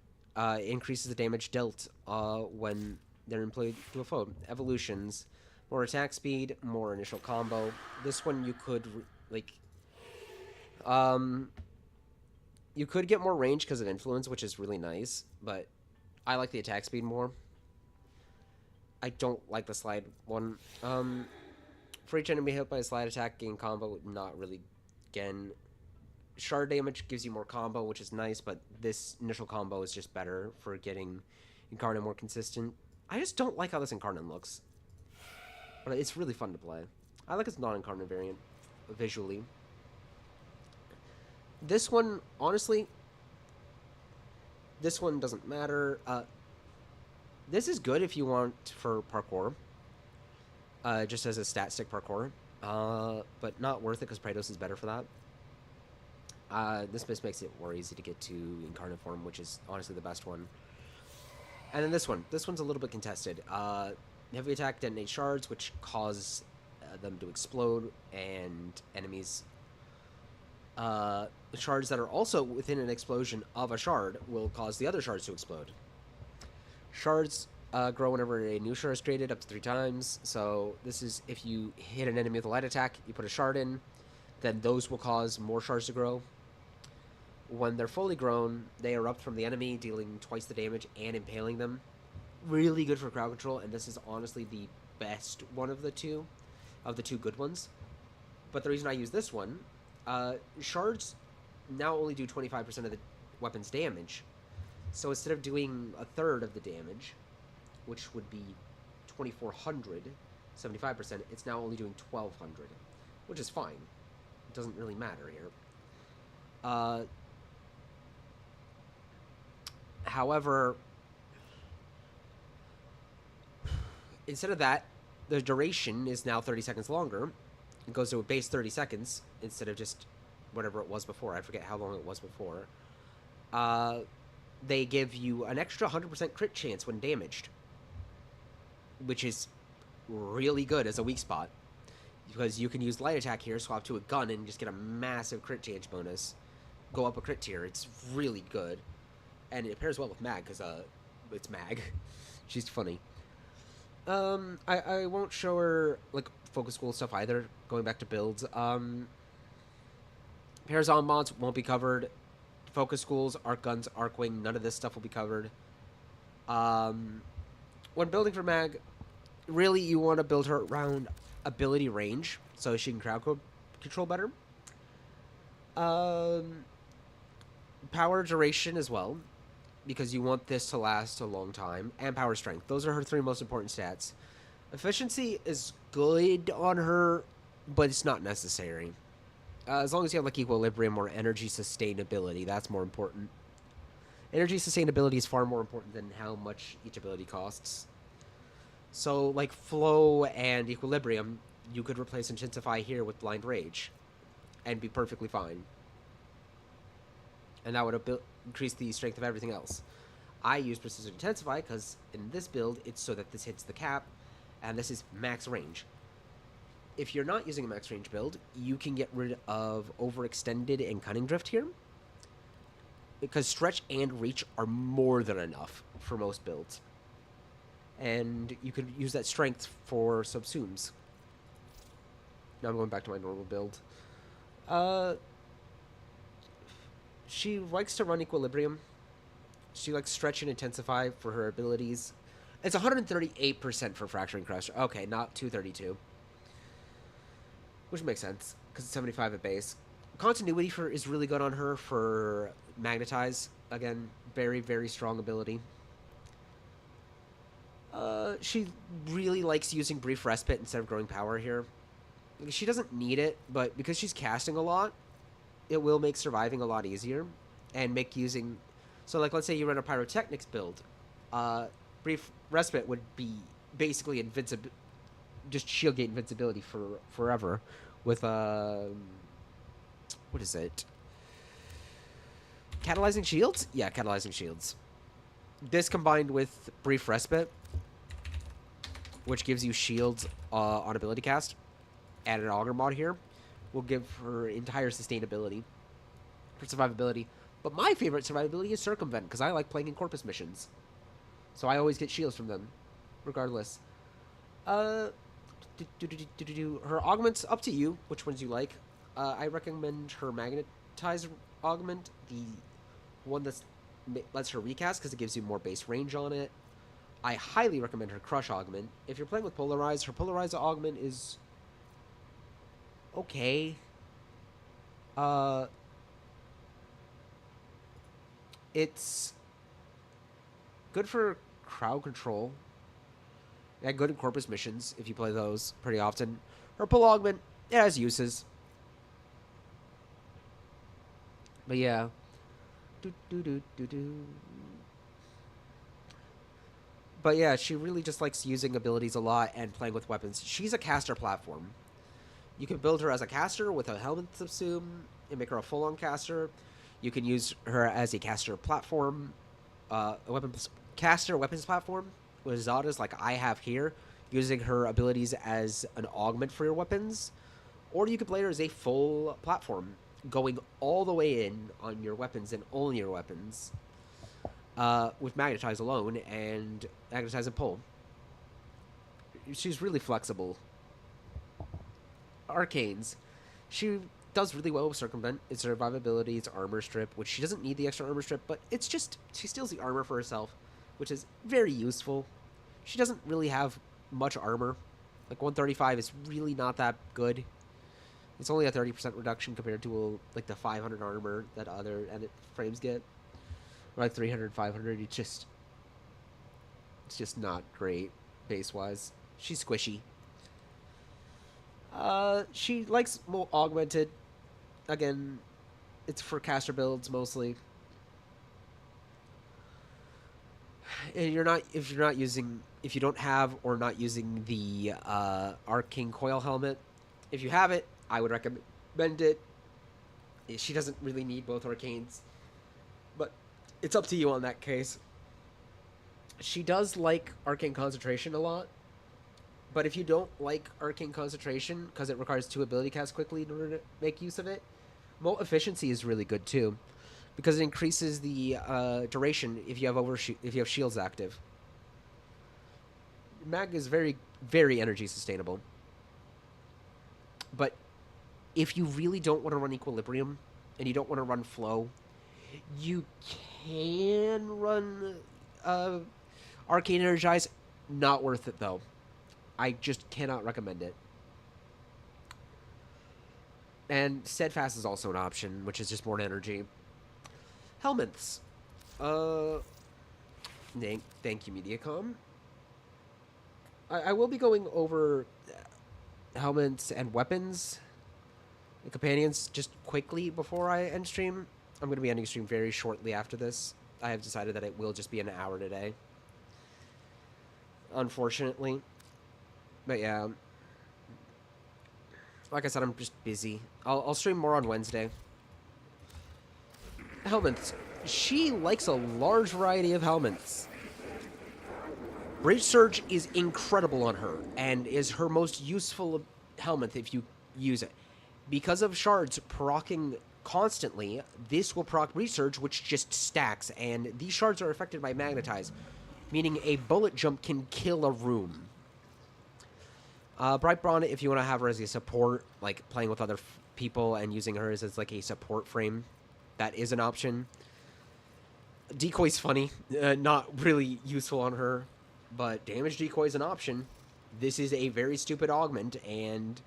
increases the damage dealt when they're employed to a foe. Evolutions, more attack speed, more initial combo. This one you could you could get more range because of influence, which is really nice, but I like the attack speed more. I don't like the slide one. For each enemy hit by a slide attack, gain combo, not really. Again, shard damage gives you more combo, which is nice, but this initial combo is just better for getting Incarnate more consistent. I just don't like how this Incarnate looks. But it's really fun to play. I like its non-Incarnate variant, visually. This one, honestly, this one doesn't matter. This is good if you want for parkour. Just as a stat stick parkour. But not worth it because Praetos is better for that. This just makes it more easy to get to Incarnate form, which is honestly the best one. And then this one. This one's a little bit contested. Heavy attack detonate shards, which cause them to explode, and enemies... shards that are also within an explosion of a shard will cause the other shards to explode. Shards grow whenever a new shard is created, up to 3 times. So this is if you hit an enemy with a light attack, you put a shard in, then those will cause more shards to grow. When they're fully grown, they erupt from the enemy, dealing twice the damage and impaling them. Really good for crowd control, and this is honestly the best one of the two good ones. But the reason I use this one, shards now only do 25% of the weapon's damage. So instead of doing a third of the damage, which would be 2,400, 75%, it's now only doing 1,200, which is fine. It doesn't really matter here. However, instead of that, the duration is now 30 seconds longer. It goes to a base 30 seconds instead of just whatever it was before. I forget how long it was before. They give you an extra 100% crit chance when damaged, which is really good as a weak spot, because you can use light attack here, swap to a gun, and just get a massive crit chance bonus. Go up a crit tier. It's really good. And it pairs well with Mag, because it's Mag. She's funny. I won't show her, like, focus school stuff either, going back to builds. Pairs on mods won't be covered. Focus schools, arc guns, arc wing, none of this stuff will be covered. When building for Mag, really you want to build her around ability range, so she can crowd control better. Power duration as well, because you want this to last a long time, and power strength. Those are her 3 most important stats. Efficiency is good on her, but it's not necessary. As long as you have like equilibrium or energy sustainability, that's more important. Energy sustainability is far more important than how much each ability costs. So like flow and equilibrium, you could replace Intensify here with Blind Rage and be perfectly fine. And that would increase the strength of everything else. I use Precision Intensify because in this build, it's so that this hits the cap, and this is max range. If you're not using a max range build, you can get rid of Overextended and Cunning Drift here, because Stretch and Reach are more than enough for most builds. And you could use that strength for subsumes. Now I'm going back to my normal build. She likes to run Equilibrium. She likes Stretch and Intensify for her abilities. It's 138% for Fracturing Crush. Okay, not 232. Which makes sense, because it's 75 at base. Continuity is really good on her for Magnetize. Again, very, very strong ability. She really likes using Brief Respite instead of Growing Power here. She doesn't need it, but because she's casting a lot, it will make surviving a lot easier. And make using... So, like, let's say you run a Pyrotechnics build. Brief Respite would be basically invincible... Just shield gate invincibility for forever. With, what is it? Catalyzing Shields? Yeah, Catalyzing Shields. This combined with Brief Respite, which gives you shields on ability cast, and an Augur mod here, will give her entire sustainability for survivability. But my favorite survivability is Circumvent, because I like playing in Corpus missions. So I always get shields from them, regardless. Her augments, up to you, which ones you like. I recommend her Magnetize augment, the one that lets her recast, because it gives you more base range on it. I highly recommend her Crush augment. If you're playing with Polarize, her Polarize augment is okay. It's good for crowd control. And good in Corpus missions, if you play those pretty often. Her Pull augment, it has uses. But yeah. But yeah, she really just likes using abilities a lot and playing with weapons. She's a caster platform. You can build her as a caster with a helmet subsume and make her a full-on caster. You can use her as a caster platform, weapons platform with Zadas like I have here, using her abilities as an augment for your weapons. Or you could play her as a full platform, going all the way in on your weapons and only your weapons, with Magnetize alone and Magnetize and Pull. She's really flexible. Arcanes. She does really well with Circumvent. It's survivability, it's armor strip, which she doesn't need the extra armor strip, but it's just, she steals the armor for herself, which is very useful. She doesn't really have much armor. Like 135 is really not that good. It's only a 30% reduction compared to like the 500 armor that other edit frames get. Or like 300, 500. It's just not great base wise. She's squishy. She likes more augmented. Again, it's for caster builds mostly. And if you don't have or not using the Arcane Coil helmet, if you have it, I would recommend it. She doesn't really need both arcanes, but it's up to you on that case. She does like Arcane Concentration a lot, but if you don't like Arcane Concentration because it requires 2 ability casts quickly in order to make use of it, Molt Efficiency is really good too, because it increases the duration if you have shields active. Mag is very, very energy sustainable, but if you really don't want to run Equilibrium and you don't want to run Flow, you can run Arcane Energize. Not worth it though. I just cannot recommend it. And Steadfast is also an option, which is just more energy. Helmets. Thank you, Mediacom. I will be going over helmets and weapons and companions just quickly before I end stream. I'm going to be ending stream very shortly after this. I have decided that it will just be an hour today, unfortunately. But yeah, like I said, I'm just busy. I'll stream more on Wednesday. Helmets. She likes a large variety of helmets. Rage Surge is incredible on her, and is her most useful helmet if you use it. Because of shards proccing constantly, this will proc Rage Surge, which just stacks, and these shards are affected by Magnetize, meaning a bullet jump can kill a room. Bright Brawn, if you want to have her as a support, like playing with other people and using her as like a support frame, that is an option. Decoy's funny, not really useful on her, but damage decoy is an option. This is a very stupid augment, and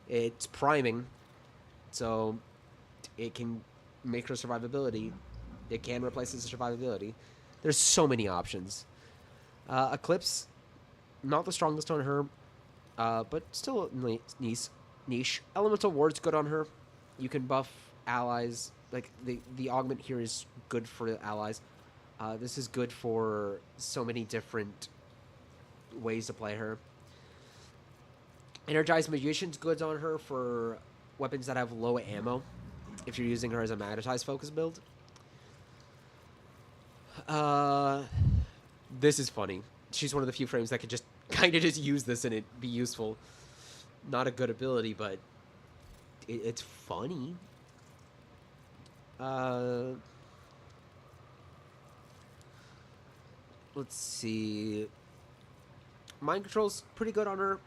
it's priming, so it can make her survivability. It can replace its survivability. There's so many options. Eclipse, Not the strongest on her, but still niche. Elemental Ward's good on her. You can buff allies. Like, the augment here is good for the allies. This is good for so many different ways to play her. Energized Magician's good on her for weapons that have low ammo, if you're using her as a magnetized focus build. This is funny. She's one of the few frames that could just kind of just use this and it be useful. Not a good ability, but it's funny. Let's see. Mind Control's pretty good on her.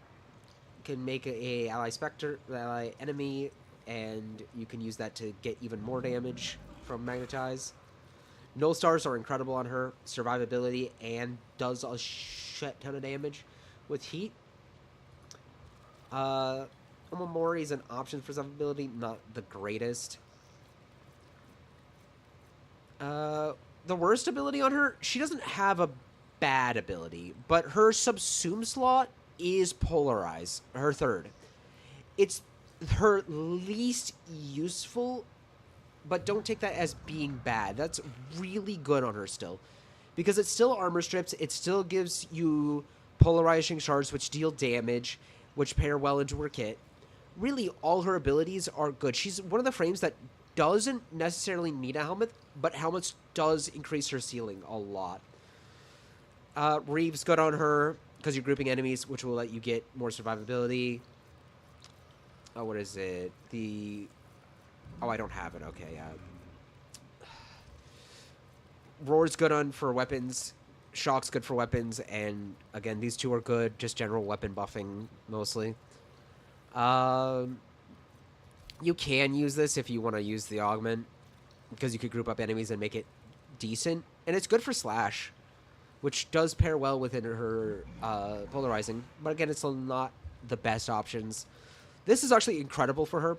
Can make a ally specter, ally enemy, and you can use that to get even more damage from Magnetize. Null Stars are incredible on her. Survivability and does a shit ton of damage with heat. Omamori is an option for survivability, not the greatest. The worst ability on her, she doesn't have a bad ability, but her subsume slot is Polarize, her third. It's her least useful, but don't take that as being bad. That's really good on her still. Because it's still armor strips, it still gives you polarizing shards, which deal damage, which pair well into her kit. Really, all her abilities are good. She's one of the frames that doesn't necessarily need a helmet, but helmets does increase her ceiling a lot. Reeve's good on her, because you're grouping enemies, which will let you get more survivability. Oh, what is it? Oh, I don't have it. Okay, yeah. Roar's good on for weapons. Shock's good for weapons. And, again, these two are good. Just general weapon buffing, mostly. You can use this if you want to use the augment, because you could group up enemies and make it decent. And it's good for Slash, which does pair well within her polarizing. But, again, it's still not the best options. This is actually incredible for her.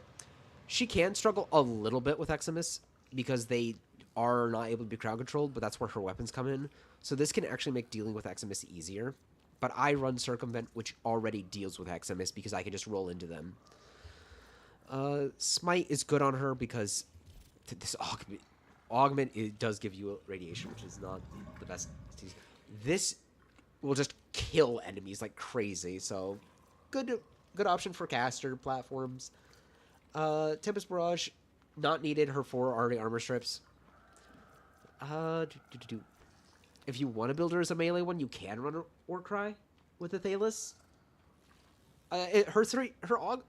She can struggle a little bit with Eximus because they are not able to be crowd controlled, but that's where her weapons come in. So this can actually make dealing with Eximus easier. But I run Circumvent, which already deals with Eximus because I can just roll into them. Smite is good on her because this augment it does give you radiation, which is not the best. This will just kill enemies like crazy, so good option for caster platforms. Tempest Barrage, not needed. Her 4 already armor strips. If you want to build her as a melee one, you can run Warcry with the Thalos. Her aug,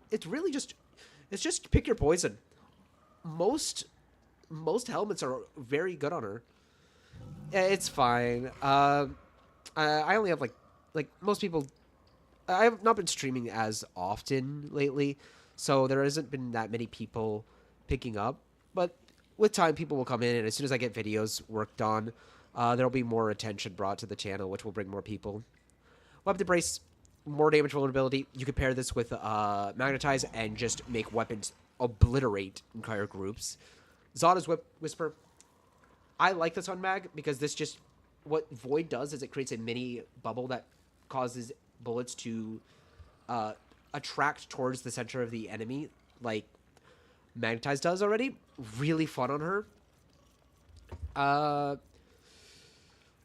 it's just pick your poison. Most helmets are very good on her. It's fine. I only have like most people. I have not been streaming as often lately, so there hasn't been that many people picking up. But with time, people will come in, and as soon as I get videos worked on, there'll be more attention brought to the channel, which will bring more people. Weapon Brace, more damage vulnerability. You could pair this with Magnetize and just make weapons obliterate entire groups. Zada's Whisper. I like this on Mag because this just... What Void does is it creates a mini bubble that causes bullets to attract towards the center of the enemy, like Magnetize does already. Really fun on her.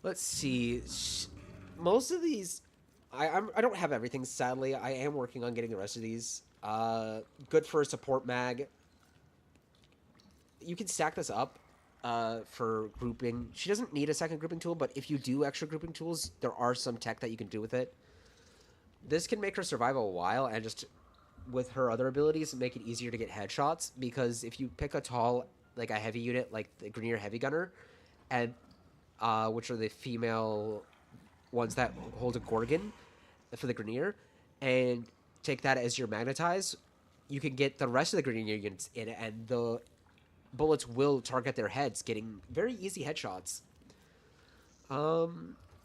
Let's see. Most of these... I don't have everything, sadly. I am working on getting the rest of these. Good for a support mag. You can stack this up for grouping. She doesn't need a second grouping tool, but if you do extra grouping tools, there are some tech that you can do with it. This can make her survive a while, and just with her other abilities, make it easier to get headshots, because if you pick a tall, like a heavy unit, like the Grenier Heavy Gunner, and which are the female ones that hold a Gorgon for the Grenier, and take that as your Magnetize, you can get the rest of the Grenier units in it, and the bullets will target their heads, getting very easy headshots.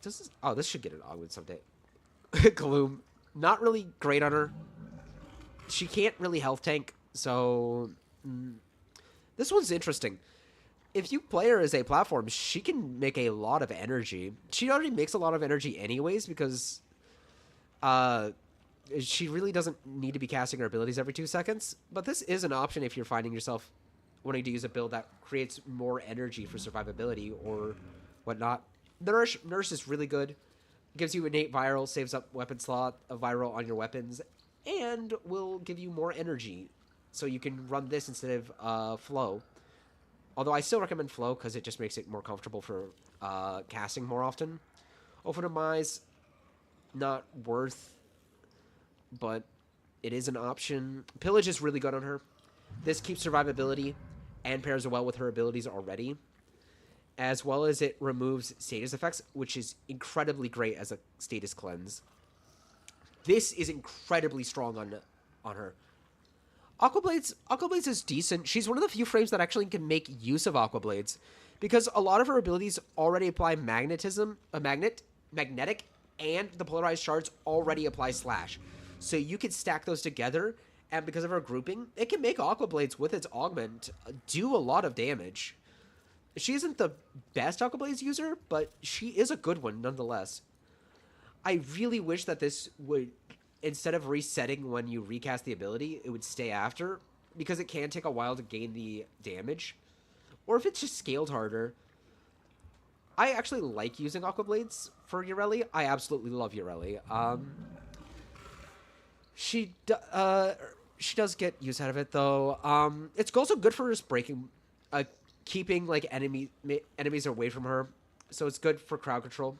This should get an augment someday. Gloom, not really great on her. She can't really health tank, so this one's interesting. If you play her as a platform, she can make a lot of energy. She already makes a lot of energy anyways, because She really doesn't need to be casting her abilities every 2 seconds, but this is an option if you're finding yourself wanting to use a build that creates more energy for survivability or whatnot. Nurse is really good. Gives you innate viral, saves up weapon slot of viral on your weapons, and will give you more energy. So you can run this instead of flow. Although I still recommend flow because it just makes it more comfortable for casting more often. Overdemise, not worth, but it is an option. Pillage is really good on her. This keeps survivability and pairs well with her abilities already, as well as it removes status effects, which is incredibly great as a status cleanse. This is incredibly strong on her. Aquablades is decent. She's one of the few frames that actually can make use of Aquablades, because a lot of her abilities already apply magnetic, and the polarized shards already apply slash. So you can stack those together, and because of her grouping, it can make Aquablades with its augment do a lot of damage. She isn't the best Aquablades user, but she is a good one nonetheless. I really wish that this would, instead of resetting when you recast the ability, it would stay after, because it can take a while to gain the damage. Or if it's just scaled harder. I actually like using Aquablades for Ureli. I absolutely love Ureli. She does get use out of it, though. It's also good for just breaking, keeping like enemies away from her, so it's good for crowd control.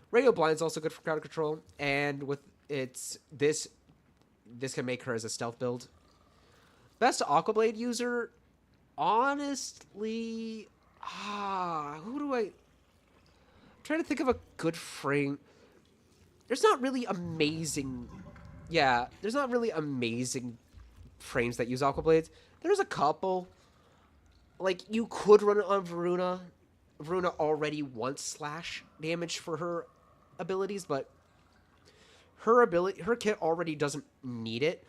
Radio Blind's also good for crowd control, and with this can make her as a stealth build. Best Aquablade user, honestly, who do I'm trying to think of a good frame. There's not really amazing, there's not really amazing frames that use Aquablades. There's a couple. Like, you could run it on Varuna. Varuna already wants slash damage for her abilities, but her kit already doesn't need it.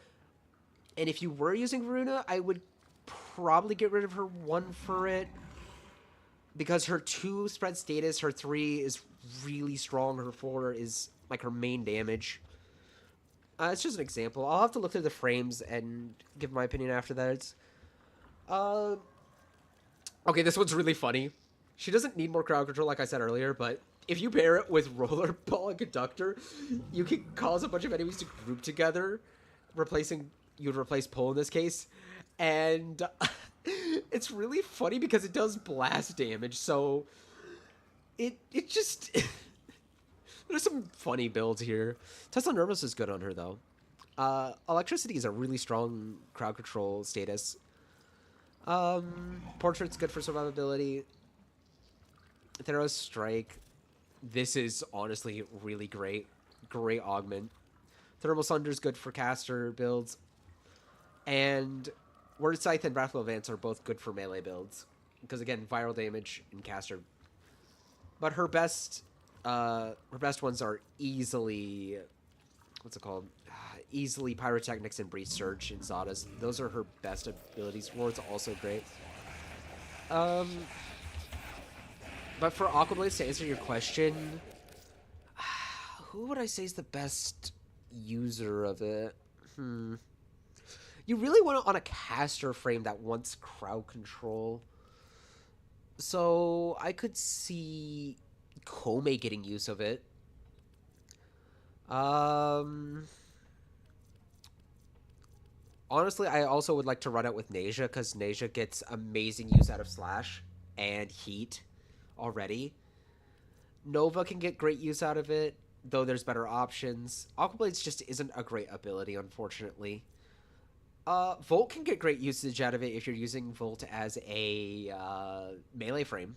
And if you were using Varuna, I would probably get rid of her 1 for it, because her 2 spread status, her 3 is really strong, her 4 is like her main damage. It's just an example. I'll have to look through the frames and give my opinion after that. Okay, this one's really funny. She doesn't need more crowd control, like I said earlier, but if you pair it with Rollerball and Conductor, you can cause a bunch of enemies to group together, you'd replace Pull in this case, and it's really funny because it does blast damage, so it just... There's some funny builds here. Tesla Nervous is good on her, though. Electricity is a really strong crowd control status. Portrait's good for survivability. Theros Strike. This is honestly really great. Great augment. Thermal Sunder's good for caster builds. And Word Scythe and Wrathful Advance are both good for melee builds. Because again, viral damage and caster. But her best ones are easily... What's it called? Easily Pyrotechnics and Breeze Surge and Zadas. Those are her best abilities. Ward's also great. But for Aquablades, to answer your question, who would I say is the best user of it? You really want it on a caster frame that wants crowd control. So I could see Kome getting use of it. Honestly, I also would like to run it with Nasia, because Nasia gets amazing use out of Slash and Heat already. Nova can get great use out of it, though there's better options. Aquablades just isn't a great ability, unfortunately. Volt can get great usage out of it if you're using Volt as a melee frame.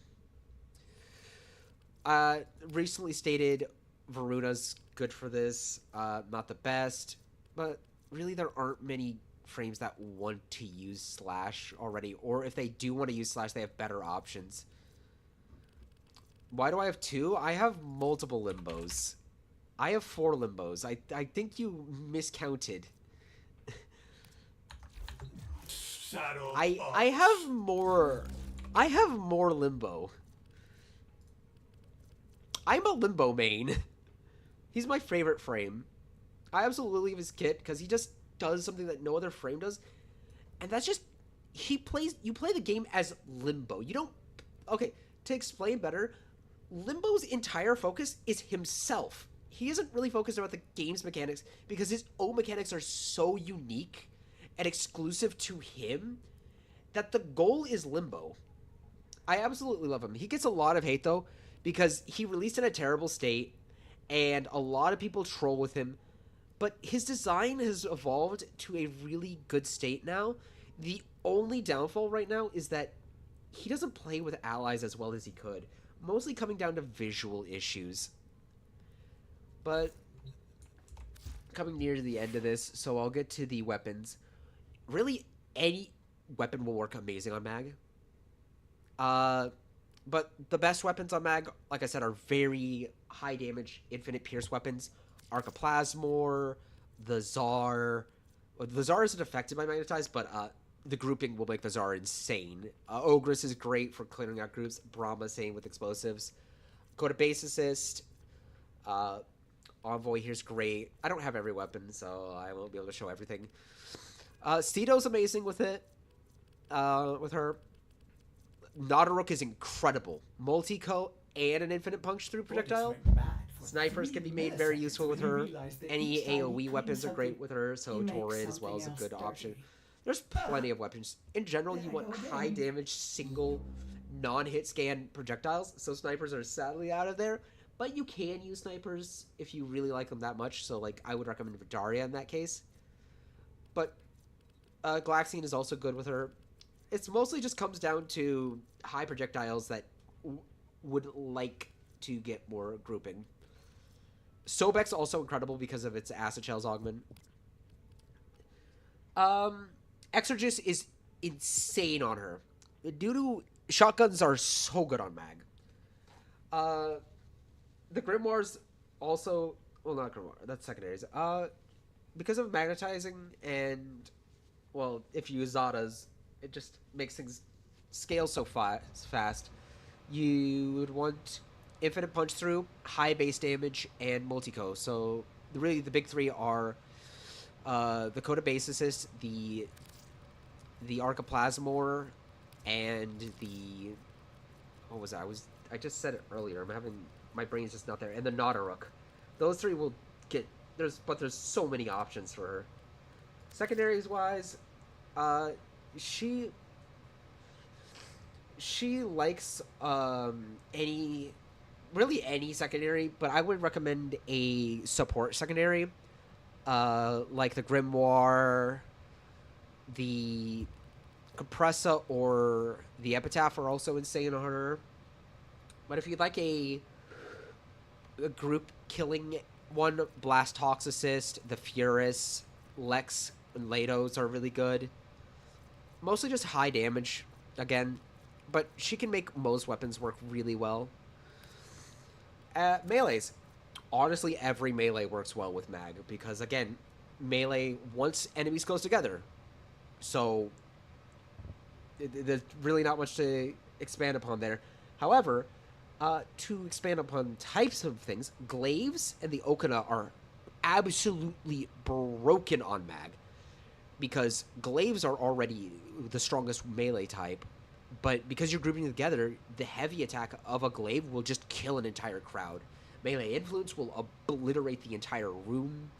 Recently stated Varuna's good for this. Not the best, but really there aren't many frames that want to use Slash already, or if they do want to use Slash, they have better options. Why do I have 2? I have multiple Limbos. I have 4 Limbos. I think you miscounted. I have more Limbo. I'm a Limbo main. He's my favorite frame. I absolutely love his kit because he just does something that no other frame does. And that's just, you play the game as Limbo. You don't, okay, to explain better, Limbo's entire focus is himself. He isn't really focused about the game's mechanics because his own mechanics are so unique and exclusive to him that the goal is Limbo. I absolutely love him. He gets a lot of hate, though, because he released in a terrible state, and a lot of people troll with him, but his design has evolved to a really good state now. The only downfall right now is that he doesn't play with allies as well as he could, mostly coming down to visual issues. But coming near to the end of this, so I'll get to the weapons. Really, any weapon will work amazing on Mag. But the best weapons on Mag, like I said, are very high damage, infinite pierce weapons. Archiplasmor, the Tsar. Well, the Tsar isn't affected by Magnetize, but the grouping will make the Tsar insane. Ogress is great for clearing out groups. Brahma, same with explosives. Go to base assist. Envoy here's great. I don't have every weapon, so I won't be able to show everything. Ceto's amazing with it. With her. Nautaruk is incredible. Multi-co and an infinite punch through projectile. Snipers can be made very useful with her. Any AoE weapons are great with her, so Torrid as well is a good option. There's plenty of weapons. In general, you want high damage, single, non-hit scan projectiles, so snipers are sadly out of there. But you can use snipers if you really like them that much, so like I would recommend Vidaria in that case. But Glaxine is also good with her. It's mostly just comes down to high projectiles that would like to get more grouping. Sobek's also incredible because of its acid shells augment. Exorgist is insane on her. Due to shotguns are so good on Mag. The Grimoires also, well, not Grimoire, that's secondaries. Because of magnetizing and, well, if you use Zadas, it just makes things scale so fast. You would want infinite punch through, high base damage, and multi-co. So really the big three are the Coda base assist, the Archiplasmor, and the, what was that? I just said it earlier. My brain's just not there. And the Nautaruk. Those three will get there's so many options for her. Secondaries wise, she likes any secondary, but I would recommend a support secondary, like the Grimoire, the Compressa, or the Epitaph are also insane on her. But if you'd like a group killing one, Blast Hawk's assist, the Furus, Lex, and Lados are really good. Mostly just high damage, again, but she can make most weapons work really well. Melees. Honestly, every melee works well with Mag, because, again, melee wants enemies close together. So, there's really not much to expand upon there. However, to expand upon types of things, Glaives and the Okina are absolutely broken on Mag, because Glaives are already the strongest melee type, but because you're grouping together, the heavy attack of a Glaive will just kill an entire crowd. Melee Influence will obliterate the entire room.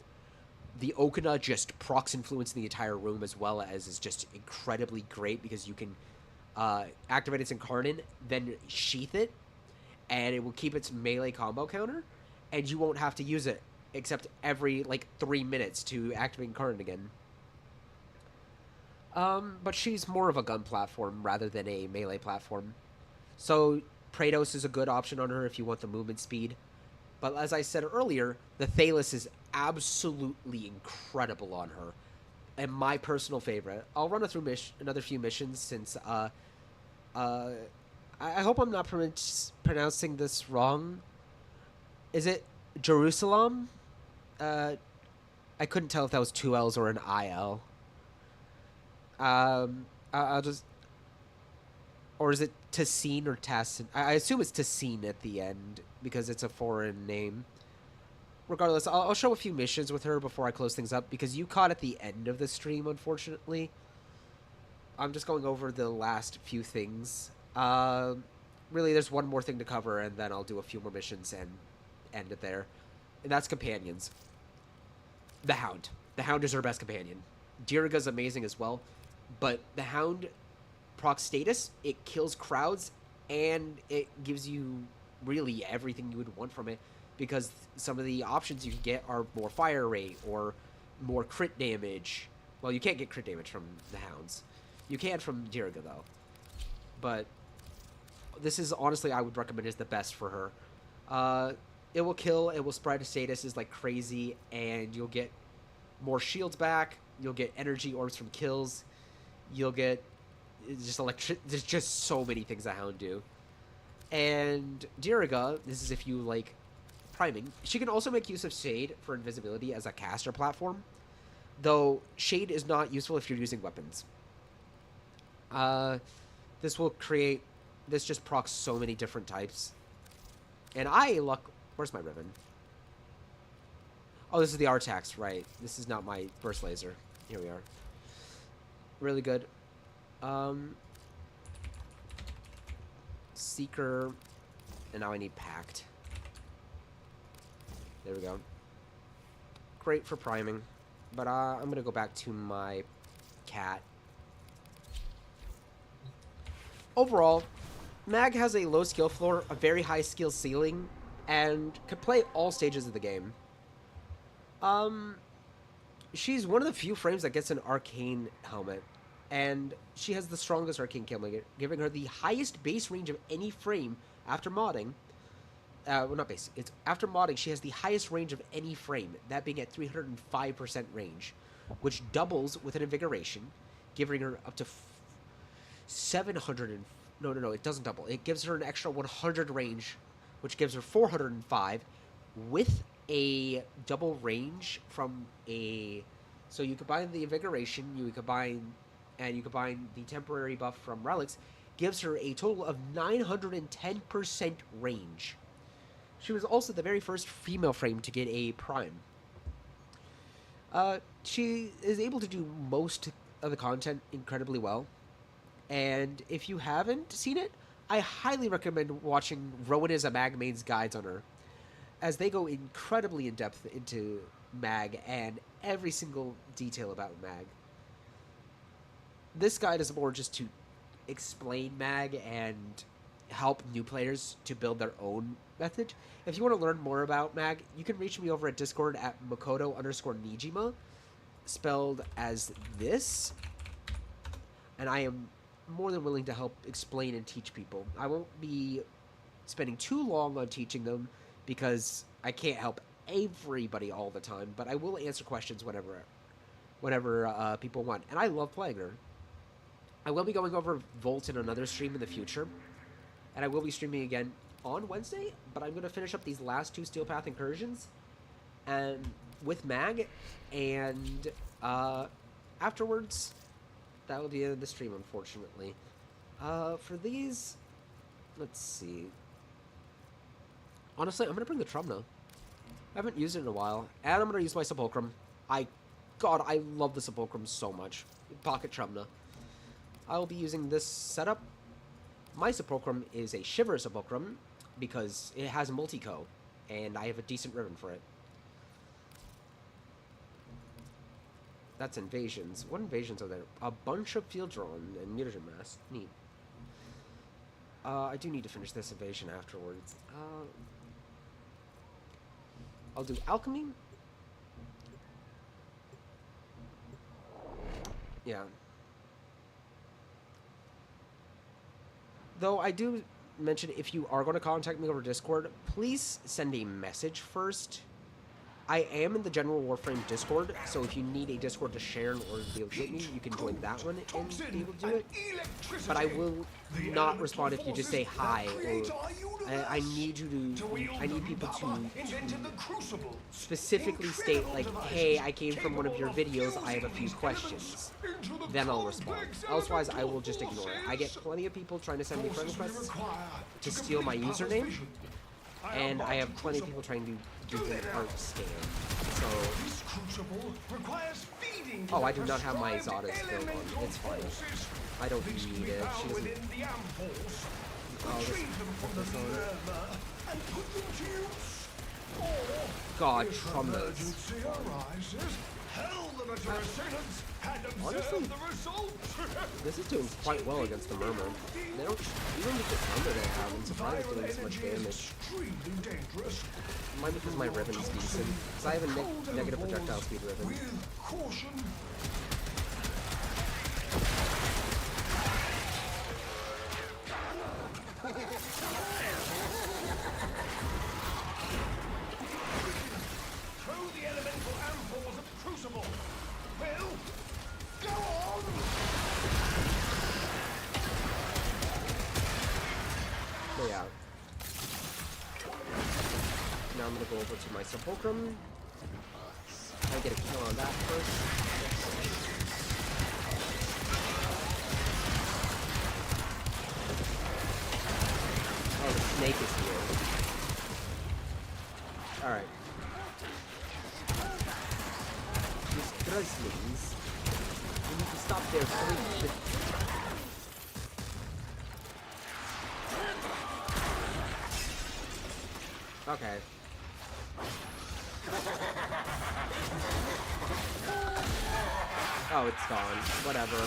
The Okina just procs influence the entire room, as well as is just incredibly great because you can activate its Incarnate, then sheath it, and it will keep its melee combo counter, and you won't have to use it except every, 3 minutes to activate Incarnate again. But she's more of a gun platform rather than a melee platform. So Praetos is a good option on her if you want the movement speed. But as I said earlier, the Thalos is absolutely incredible on her, and my personal favorite. I'll run through another few missions since I hope I'm not pronouncing this wrong. Is it Jerusalem? I couldn't tell if that was two L's or an IL. I'll just... Or is it Tassine or Tassin? I assume it's Tassine at the end, because it's a foreign name. regardless, I'll show a few missions with her before I close things up, because you caught at the end of the stream, unfortunately. I'm just going over the last few things. Really, there's one more thing to cover, and then I'll do a few more missions and end it there. And that's companions. The Hound. The Hound is her best companion. Diriga's amazing as well, but the Hound proc status, it kills crowds, and it gives you really everything you would want from it, because some of the options you can get are more fire rate or more crit damage. Well, you can't get crit damage from the Hounds. You can from Diriga, though. But this is, honestly, I would recommend is the best for her. It will kill, it will spread statuses like crazy, and you'll get more shields back, you'll get energy orbs from kills, you'll get just there's just so many things that Hound do. And Diriga, this is if you like priming, she can also make use of Shade for invisibility as a caster platform, though Shade is not useful if you're using weapons. This just procs so many different types. And where's my ribbon? Oh, this is the Artax, right. This is not my burst laser. Here we are. Really good. Seeker. And now I need Pact. There we go. Great for priming. But I'm going to go back to my cat. Overall, Mag has a low skill floor, a very high skill ceiling, and can play all stages of the game. She's one of the few frames that gets an arcane helmet, and she has the strongest arcane helmet, giving her the highest base range of any frame after modding. Well, not base. It's after modding. She has the highest range of any frame, that being at 305% range, which doubles with an invigoration, giving her up to 700. No, it doesn't double. It gives her an extra 100 range, which gives her 405, with a double range from a. So you combine the invigoration, you combine the temporary buff from relics, gives her a total of 910% range. She was also the very first female frame to get a prime. She is able to do most of the content incredibly well. And if you haven't seen it, I highly recommend watching Rowan is a Mag Main's guides on her, as they go incredibly in depth into Mag and every single detail about Mag. This guide is more just to explain Mag and help new players to build their own method. If you want to learn more about Mag, you can reach me over at Discord at Makoto_Nijima, spelled as this, and I am more than willing to help explain and teach people. I won't be spending too long on teaching them, because I can't help everybody all the time, but I will answer questions whenever people want, and I love playing her. I will be going over Volt in another stream in the future, and I will be streaming again on Wednesday, but I'm going to finish up these last two Steel Path incursions and with Mag, and afterwards, that will be the end of the stream, unfortunately. For these, let's see. Honestly, I'm going to bring the Trumna. I haven't used it in a while, and I'm going to use my Sepulchrum. God, I love the Sepulchrum so much. Pocket Trumna. I will be using this setup. My Sepulchrum is a Shiver Sepulchrum, because it has multi-co, and I have a decent ribbon for it. That's invasions. What invasions are there? A bunch of field drawn and mutagen mass. Neat. I do need to finish this invasion afterwards. I'll do alchemy. Yeah. Though I do mention, if you are going to contact me over Discord, please send a message first. I am in the general Warframe Discord, so if you need a Discord to share or be able to get me, you can join that one and be able to do it. But I will not respond if you just say hi, or I need people to specifically state, like, hey, I came from one of your videos, I have a few questions. Then I'll respond. Elsewise, I will just ignore it. I get plenty of people trying to send me friend requests to steal my username, and I have plenty of people trying to are scanned. So. This crucible requires feeding. Oh, I do not have my Zada's filled on. It's fine. I don't need it. She doesn't. Oh, this on. God, Trumba's. Honestly, this is doing quite well against the Murmur. They don't, even with the armor they have, I'm surprised it's doing so much damage. Might be because my Riven's decent. Because I have a negative projectile speed Riven. Through the elemental ampoules of the crucible. Well, go on. So yeah. Now I'm gonna go over to my Sepulchrum. Try to get a kill on that first. Oh, the snake is here. Alright. These Grizzlies. We need to stop their free. Okay. Oh, it's gone. Whatever.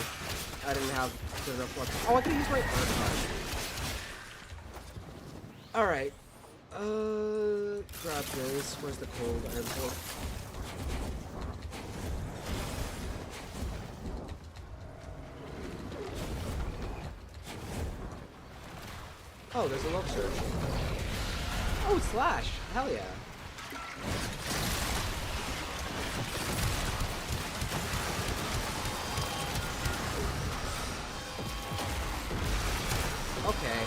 I didn't have good enough luck. Oh, I can use my archive. Alright. Grab this. Where's the cold airport? Oh, there's a love surge. Oh, it's Slash! Hell yeah. Okay.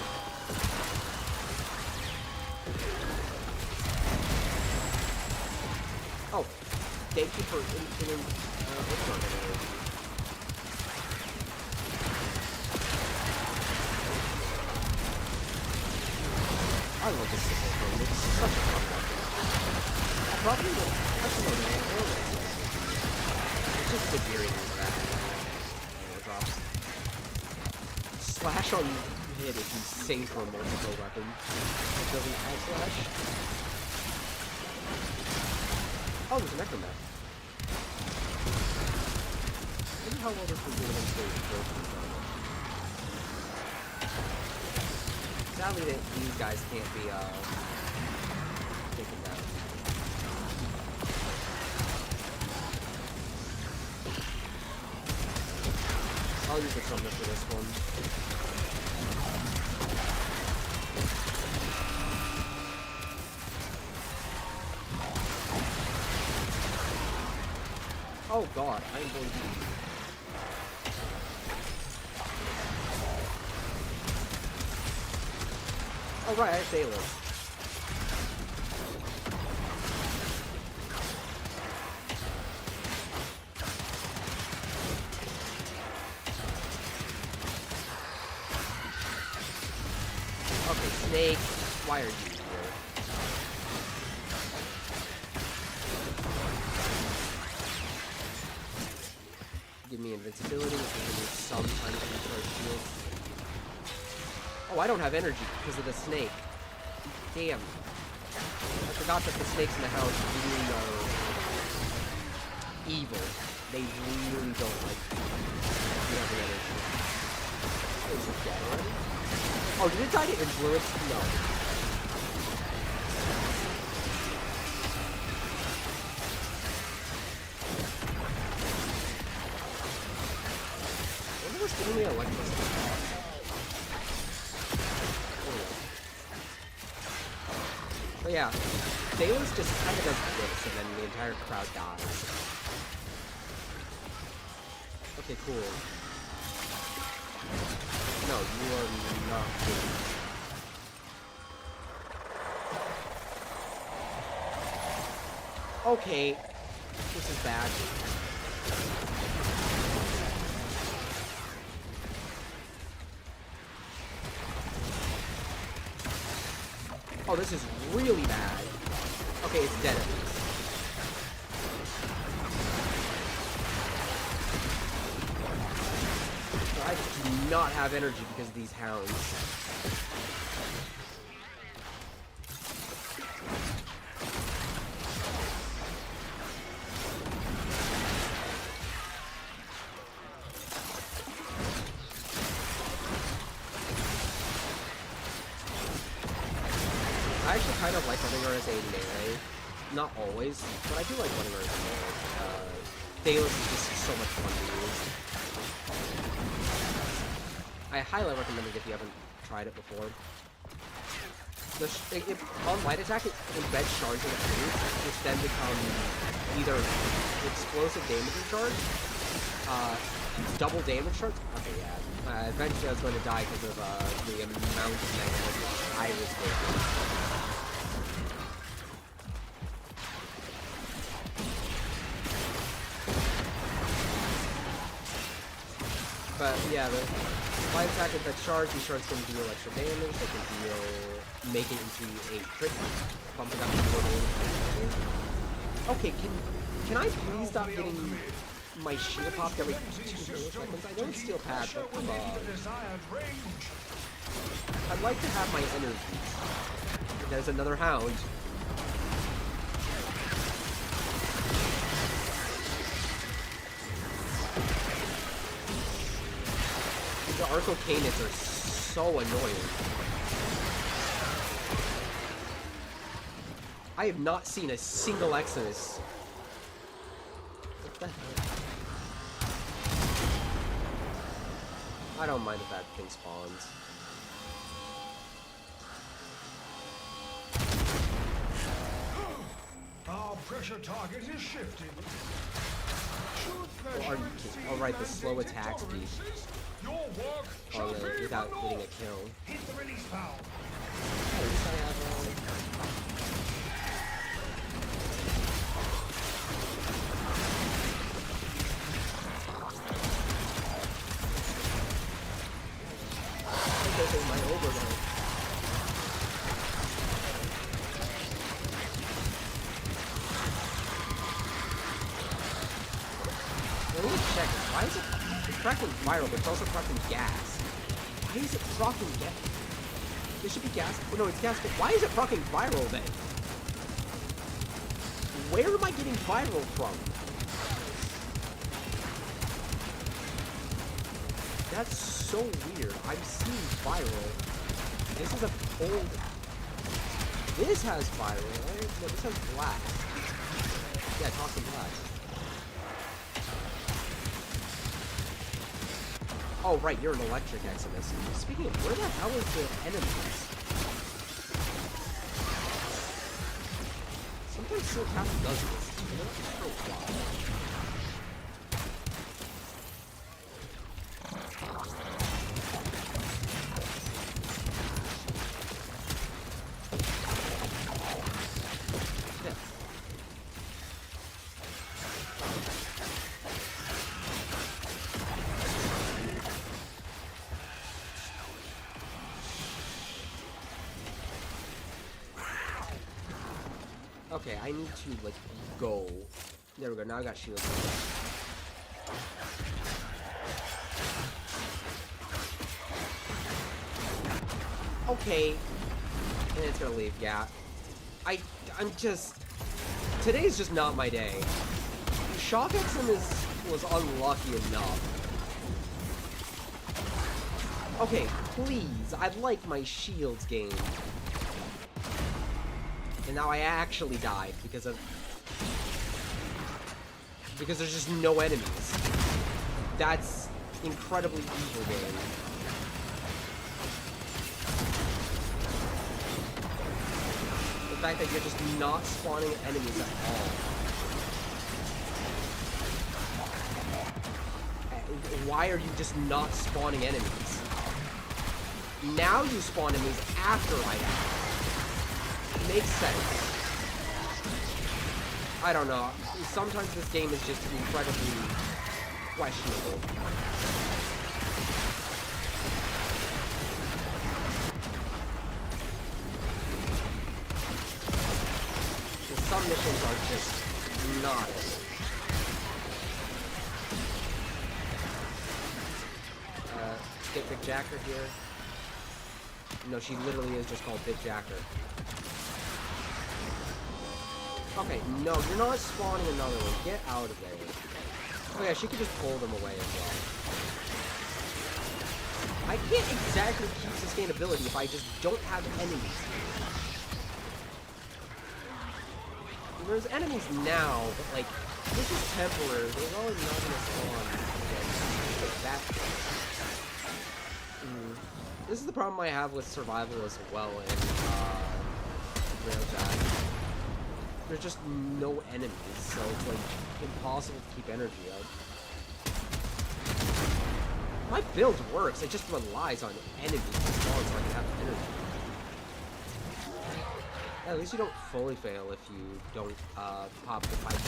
Oh, thank you for infinite energy. I love this Sepulchrum. It's such a fun weapon. I probably will actually go to it's just the gearing is that. Drops. Slash on hit is insane for a multiple weapon. It doesn't add slash. Oh, there's an Necromech. I wonder how well this will do against the sadly, these guys can't be, taken down. I'll use the trumpet for this one. Oh god, I'm going to... Oh right, I have Sailor. Okay, Snake, why are you here? Give me invincibility, which will give me some time to recharge shield. Oh, I don't have energy because of the snake. Damn. I forgot that the snakes in the house really are evil. They really don't like having energy. Oh, is it dead already? Oh, did it die to influence? No. I wonder what's giving me electricity. But yeah, Dalos just kind of does this, and then the entire crowd dies. Okay, cool. No, you are not good. Okay, this is bad. Oh, this is really bad. Okay, it's dead at least. So I do not have energy because of these hounds. I actually kind of like running her as a melee. Not always, but I do like running her as a melee. Daedalus is just so much fun to use. I highly recommend it if you haven't tried it before. On light attack, it embeds shards in enemies, which then become either explosive damage charge, double damage shards. Okay, yeah. Eventually I was going to die because of the amount of damage I was taking. But yeah, the light attack with that charge, these shards can deal extra damage, they can deal, make it into a crit, bumping up the damage. Okay, can I please stop getting my shield popped every 2 milliseconds? I know it's steel pad, but come on. I'd like to have my energy. There's another hound. The Arcocanids are so annoying. I have not seen a single Exodus. What the hell? I don't mind if that thing spawns. Our pressure target is shifting. Alright, the slow attack speed. Your work shall be without getting a rewarded. kill. Hit the release valve. At least I have my overload. Let me check. Why is it? It's cracking viral, but it's also cracking gas. Why is it cracking gas? It should be gas. Oh, no, it's gas. Why is it cracking viral then? Where am I getting viral from? That's so weird. I'm seeing viral. This is a old. This has viral, right? No, this has black. Yeah, toxic black. Oh, right, you're an electric Exodus. Speaking of, where the hell is the enemies? Sometimes Silk Captain does this. You know, it's so wild. Okay, I need to, like, go. There we go, now I got shield. Okay. And it's gonna leave, yeah. I'm just... Today's just not my day. Shock Exum was unlucky enough. Okay, please, I'd like my shields gained. And now I actually died because there's just no enemies. That's incredibly evil game. The fact that you're just not spawning enemies at all. Why are you just not spawning enemies? Now you spawn enemies after I die. Makes sense. I don't know. Sometimes this game is just incredibly questionable. Just things are just not. Get Big Jacker here. No, she literally is just called Big Jacker. Okay, no, you're not spawning another one. Get out of there. Oh yeah, she could just pull them away as well. I can't exactly keep sustainability if I just don't have enemies. There's enemies now, but like, this is temporary. They're probably not gonna spawn again. Like that. This is the problem I have with survival as well in Railjack. There's just no enemies, so it's like impossible to keep energy up. My build works, it just relies on enemies to spawn so I can have energy. Yeah, at least you don't fully fail if you don't pop the fight.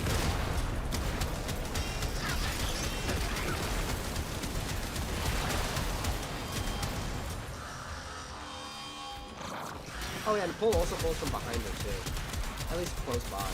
Oh yeah, and pull also pulls from behind her too. At least close by.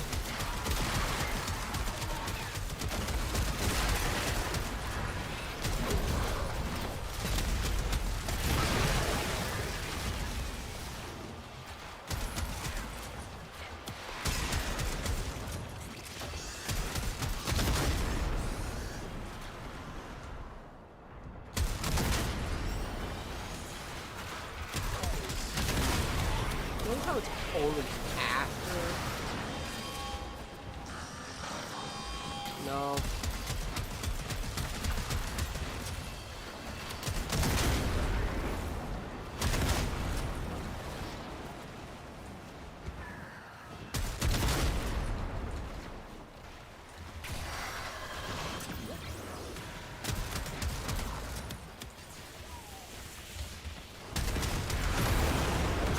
Notice how it's only after? No.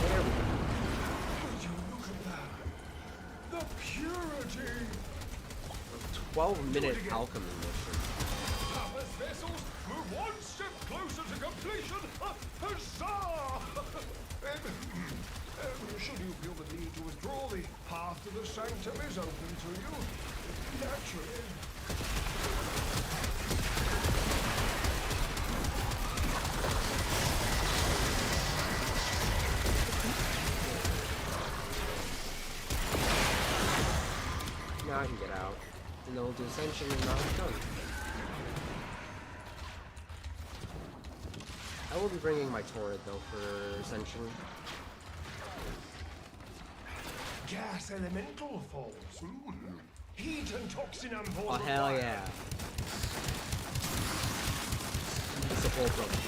There we go. Would you look at that? The purity! 12-minute alchemy mission. Papa's vessels move one step closer to completion! Huzzah! Should you feel the need to withdraw, the path to the sanctum is open to you. Naturally. Now I can get out. And then we'll do Ascension and now I'm done. I will be bringing my turret though for Ascension. Gas elemental falls. Heat and toxin ampoules. Oh hell yeah. It's a full problem.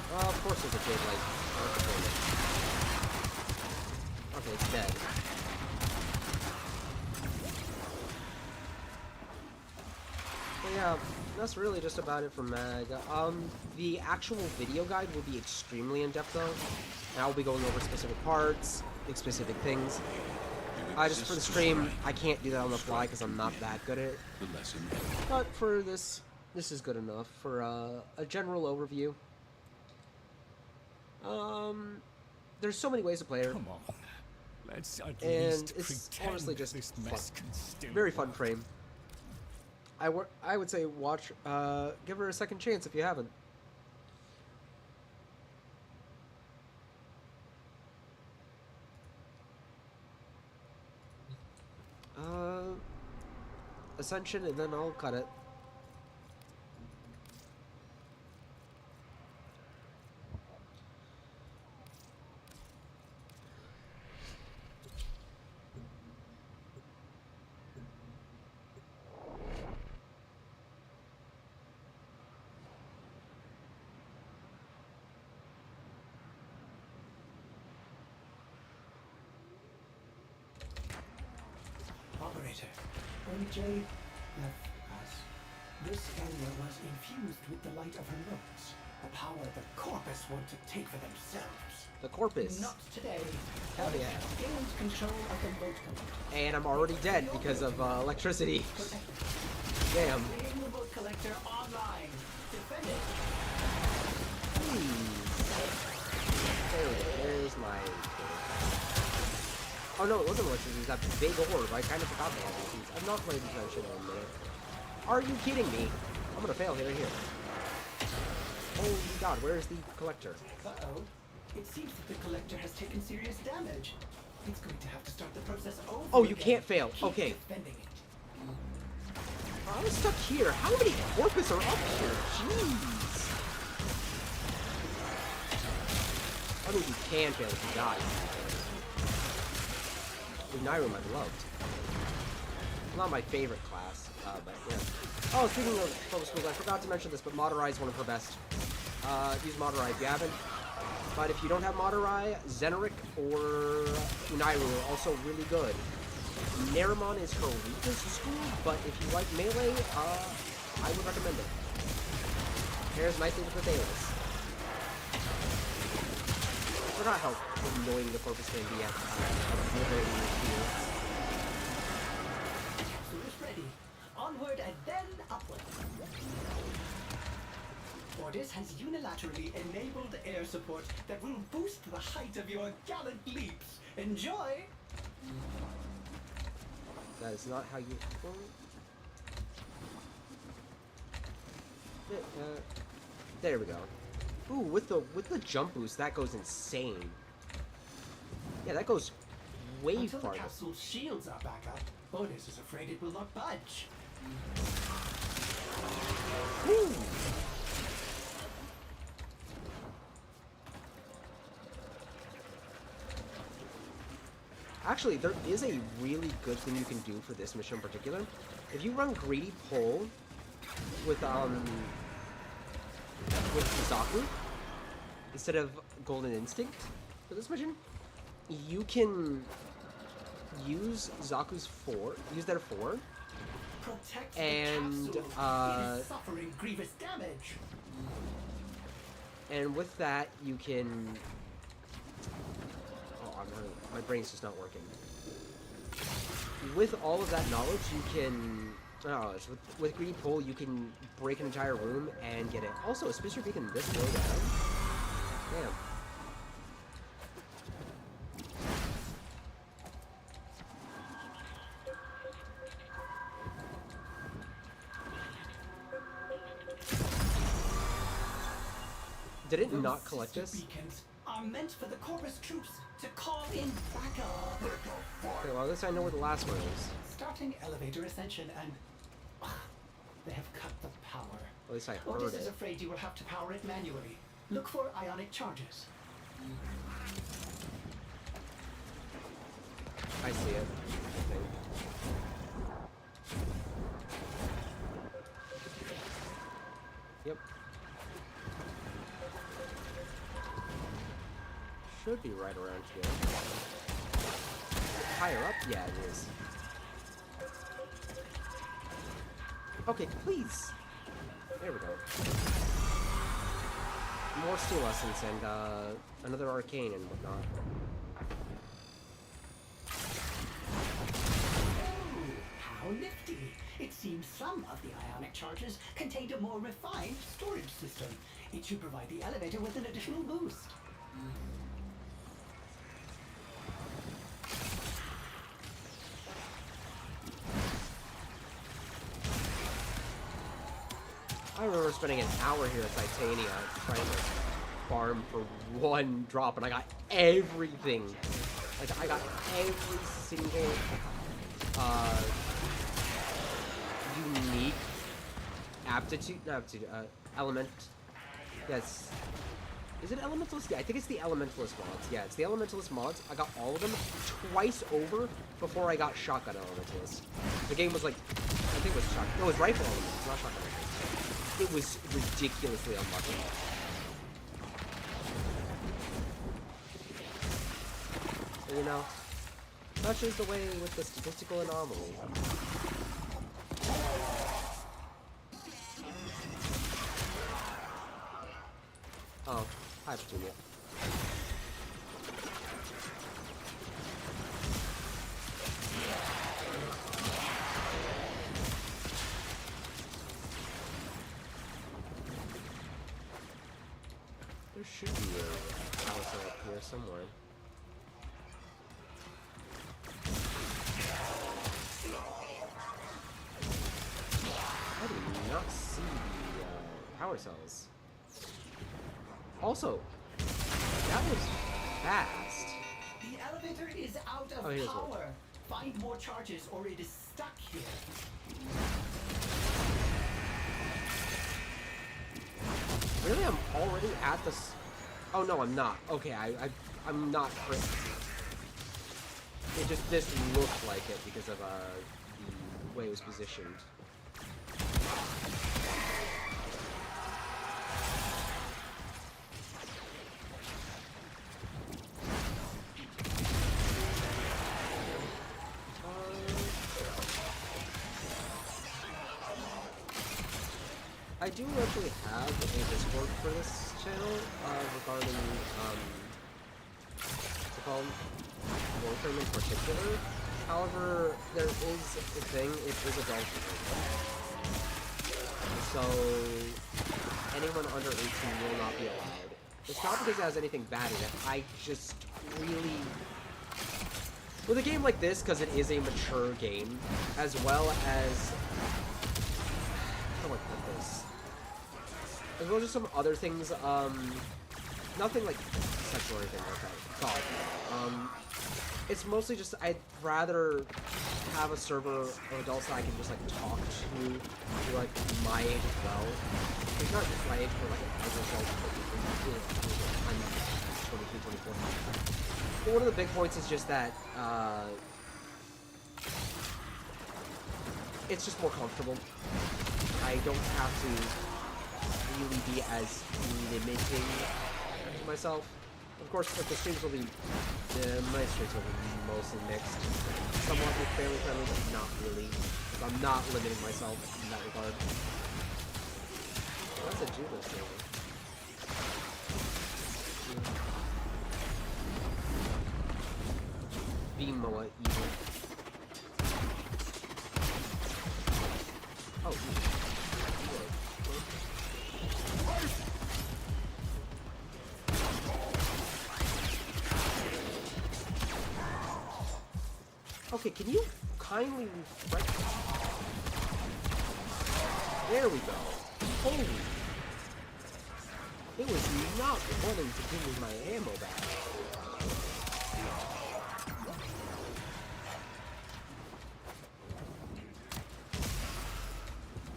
Well, of course there's a big, like, okay, it's dead. But yeah, that's really just about it for Mag. The actual video guide will be extremely in-depth though, and I'll be going over specific parts, specific things. Just for the stream, I can't do that on the fly because I'm not that good at it. But for this is good enough for a general overview. There's so many ways to play her. Come on. Let's at And least it's pretend honestly just this fun. mess can still Very fun work. frame. I would say watch, give her a second chance if you haven't. Ascension, and then I'll cut it. Operator, when Jade left us, this area was infused with the light of her notes, a power the Corpus want to take for themselves. The Corpus. Not today. Hell yeah. Gained control of the boat collector. And I'm already dead because of electricity. Damn. Getting the boat collector online. no, it wasn't Alexis. It was that big orb. I kind of forgot they had these. I've not played this shit in a minute. Are you kidding me? I'm gonna fail here. Oh god, where is the collector? Uh-oh. It seems that the collector has taken serious damage. It's going to have to start the process over. Oh, you again. can't fail. Keep Okay. defending it. I'm stuck here. How many corpus are up here? Jeez. I mean, you can fail if you die. Ignirum I've loved. Not my favorite class, but yeah. Oh, speaking of focus schools, I forgot to mention this, but Madurai is one of her best. Use Madurai if you haven't. But if you don't have Madurai, Zeneric or Unairu are also really good. Nerimon is her weakest school, but if you like melee, I would recommend it. Pairs nicely with the Thalos. I forgot how annoying the Corpus can be at obliterating your shields. Capsule ready. Onward and then upward. Ordis has unilaterally enabled air support that will boost the height of your gallant leaps. Enjoy! That is not how you... there we go. Ooh, with the jump boost, that goes insane. Yeah, that goes way Until farther. the capsule's shields are back up, Ordis is afraid it will not budge. Ooh. Actually, there is a really good thing you can do for this mission in particular. If you run Greedy Pull with Zaku instead of Golden Instinct for this mission, you can use Zaku's 4, use their 4, Protect and the capsule. It is suffering grievous damage. and with that you can. My brain's just not working. With all of that knowledge, you can. Oh, with Greedy Pull, you can break an entire room and get it. Also, a Speedster Beacon this low down. Damn. Did it not collect Those this? beacons are meant for the Corpus troops to call in backup. Okay, well, at least I know where the last one is. Starting elevator ascension and they have cut the power. At least I heard Ordis is it. afraid you will have to power it manually. Look for ionic charges. I see it. I think. Yep. Should be right around here. Higher up? Yeah, it is. Okay, please. There we go. More Steel Essence and another Arcane and whatnot. How nifty! It seems some of the ionic charges contained a more refined storage system. It should provide the elevator with an additional boost. I remember spending an hour here at Titania trying to farm for one drop, and I got everything. Like, I got every single unique element. Yes. Is it Elementalist? Yeah, I think it's the Elementalist mods. Yeah, it's the Elementalist mods. I got all of them twice over before I got Shotgun Elementalist. The game was like, I think it was Shotgun. No, it was Rifle Elementalist, not Shotgun Elementalist. It was ridiculously unlucky. So, you know, such is the way with the statistical anomaly. Oh, hi, Petunia. There should be a house up here somewhere. not see the power cells. Also, that was fast. The elevator is out of Oh, here's power. one. Find more charges or it is stuck here. Really, I'm already at the. Oh no, I'm not. Okay, I'm not. It just this looked like it because of the way it was positioned. I do actually have a Discord for this channel regarding what's it called? Warframe in particular. However, there is a thing, it is adult content. So anyone under 18 will not be allowed. It's not because it has anything bad in it, I just really... With a game like this, because it is a mature game, as well as... How do I put this? As well as some other things, nothing like sexual or anything like that. God. It's mostly just, I'd rather have a server of adults that I can just like talk to, who are like my age as well. It's not just my age, but like an adult, I'm 23, 24. But one of the big points is just that, it's just more comfortable. I don't have to really be as limiting to myself. Of course, like, the streams will be, my streams will be mostly mixed. Somewhat with family friendly, but not really. Because I'm not limiting myself in that regard. That's a Judas thing. Beam Moa evil. Oh, okay, can you kindly refresh? There we go. Holy. It was not wanting to give me my ammo back.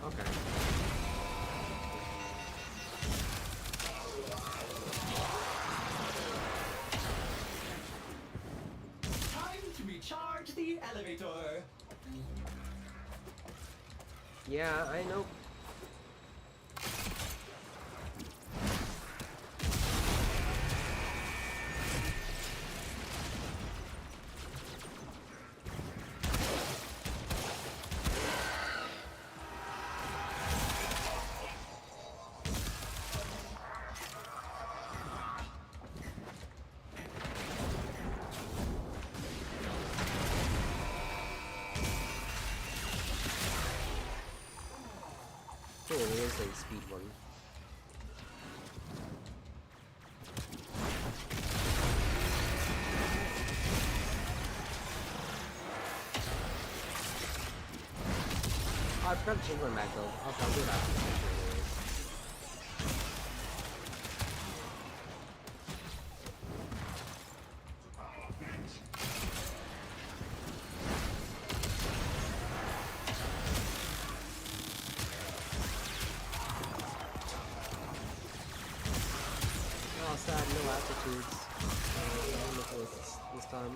Okay. Time to recharge the elevator. Yeah, I know. Oh, it is a speed one. Oh, I forgot to change my mag though. I'll do that. Oh, sad, no altitudes. I'm looking at this time.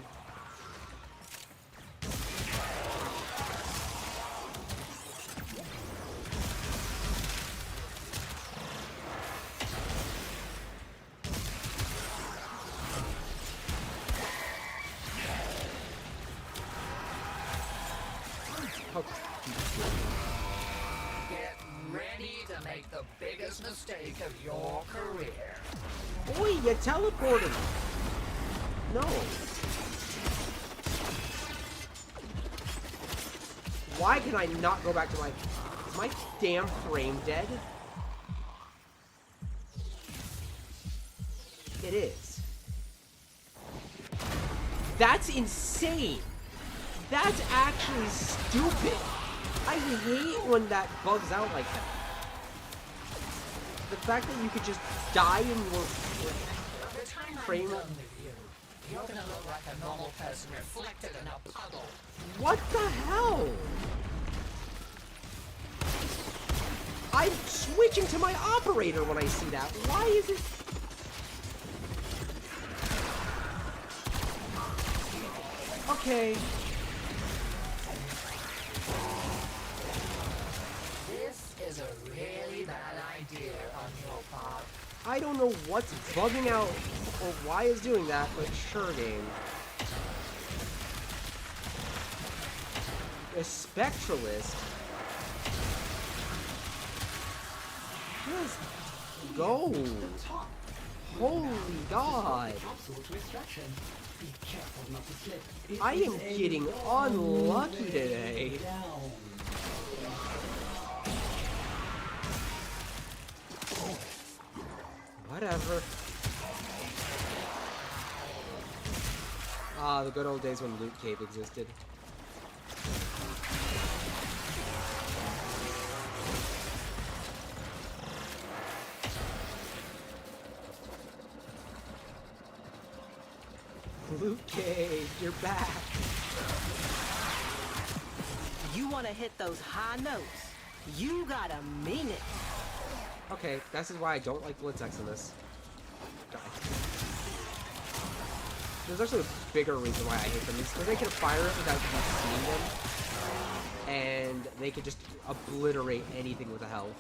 Get ready to make the biggest mistake of your career. Oi, you teleported! No. Why can I not go back to my... Is my damn frame dead? It is. That's insane! That's actually stupid! I hate when that bugs out like that. The fact that you could just die in your frame. You're gonna look like a normal person reflected in a puddle. What the hell? I'm switching to my operator when I see that. Why is it? Okay. This is a really bad idea on your part. I don't know what's bugging out or why it's doing that, but sure, game. A Spectralist? Just go! Holy God! Be careful not to slip. I am getting unlucky today. Whatever. Ah, the good old days when Loot Cave existed. Loot Cave, you're back. You want to hit those high notes. You gotta mean it. Okay, this is why I don't like Blitzex in this. Die. There's actually a bigger reason why I hate them. It's because they can fire it without you seeing them. And they can just obliterate anything with a health.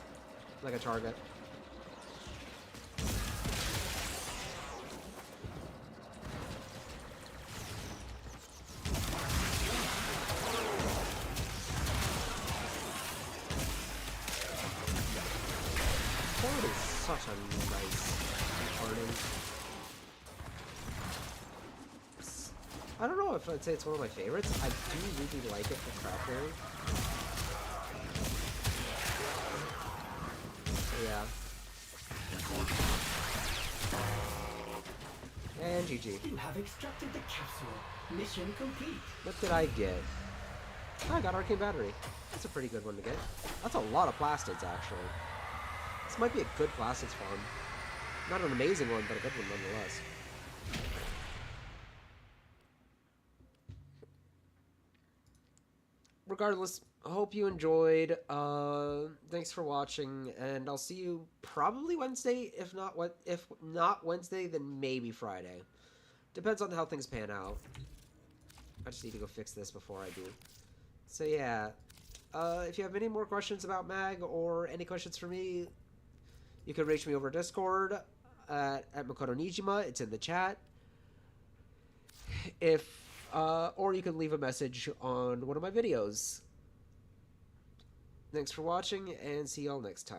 Like a target. That is such a nice turning. I don't know if I'd say it's one of my favorites. I do really like it for crafting. Yeah. And GG. You have extracted the capsule. Mission complete. What did I get? Oh, I got Arcane Battery. That's a pretty good one to get. That's a lot of plastids, actually. This might be a good plastids farm. Not an amazing one, but a good one nonetheless. Regardless, I hope you enjoyed. Thanks for watching, and I'll see you probably Wednesday. If not Wednesday, then maybe Friday. Depends on how things pan out. I just need to go fix this before I do. So yeah, if you have any more questions about Mag or any questions for me, you can reach me over Discord at Makoto Nijima. It's in the chat. Or you can leave a message on one of my videos. Thanks for watching, and see y'all next time.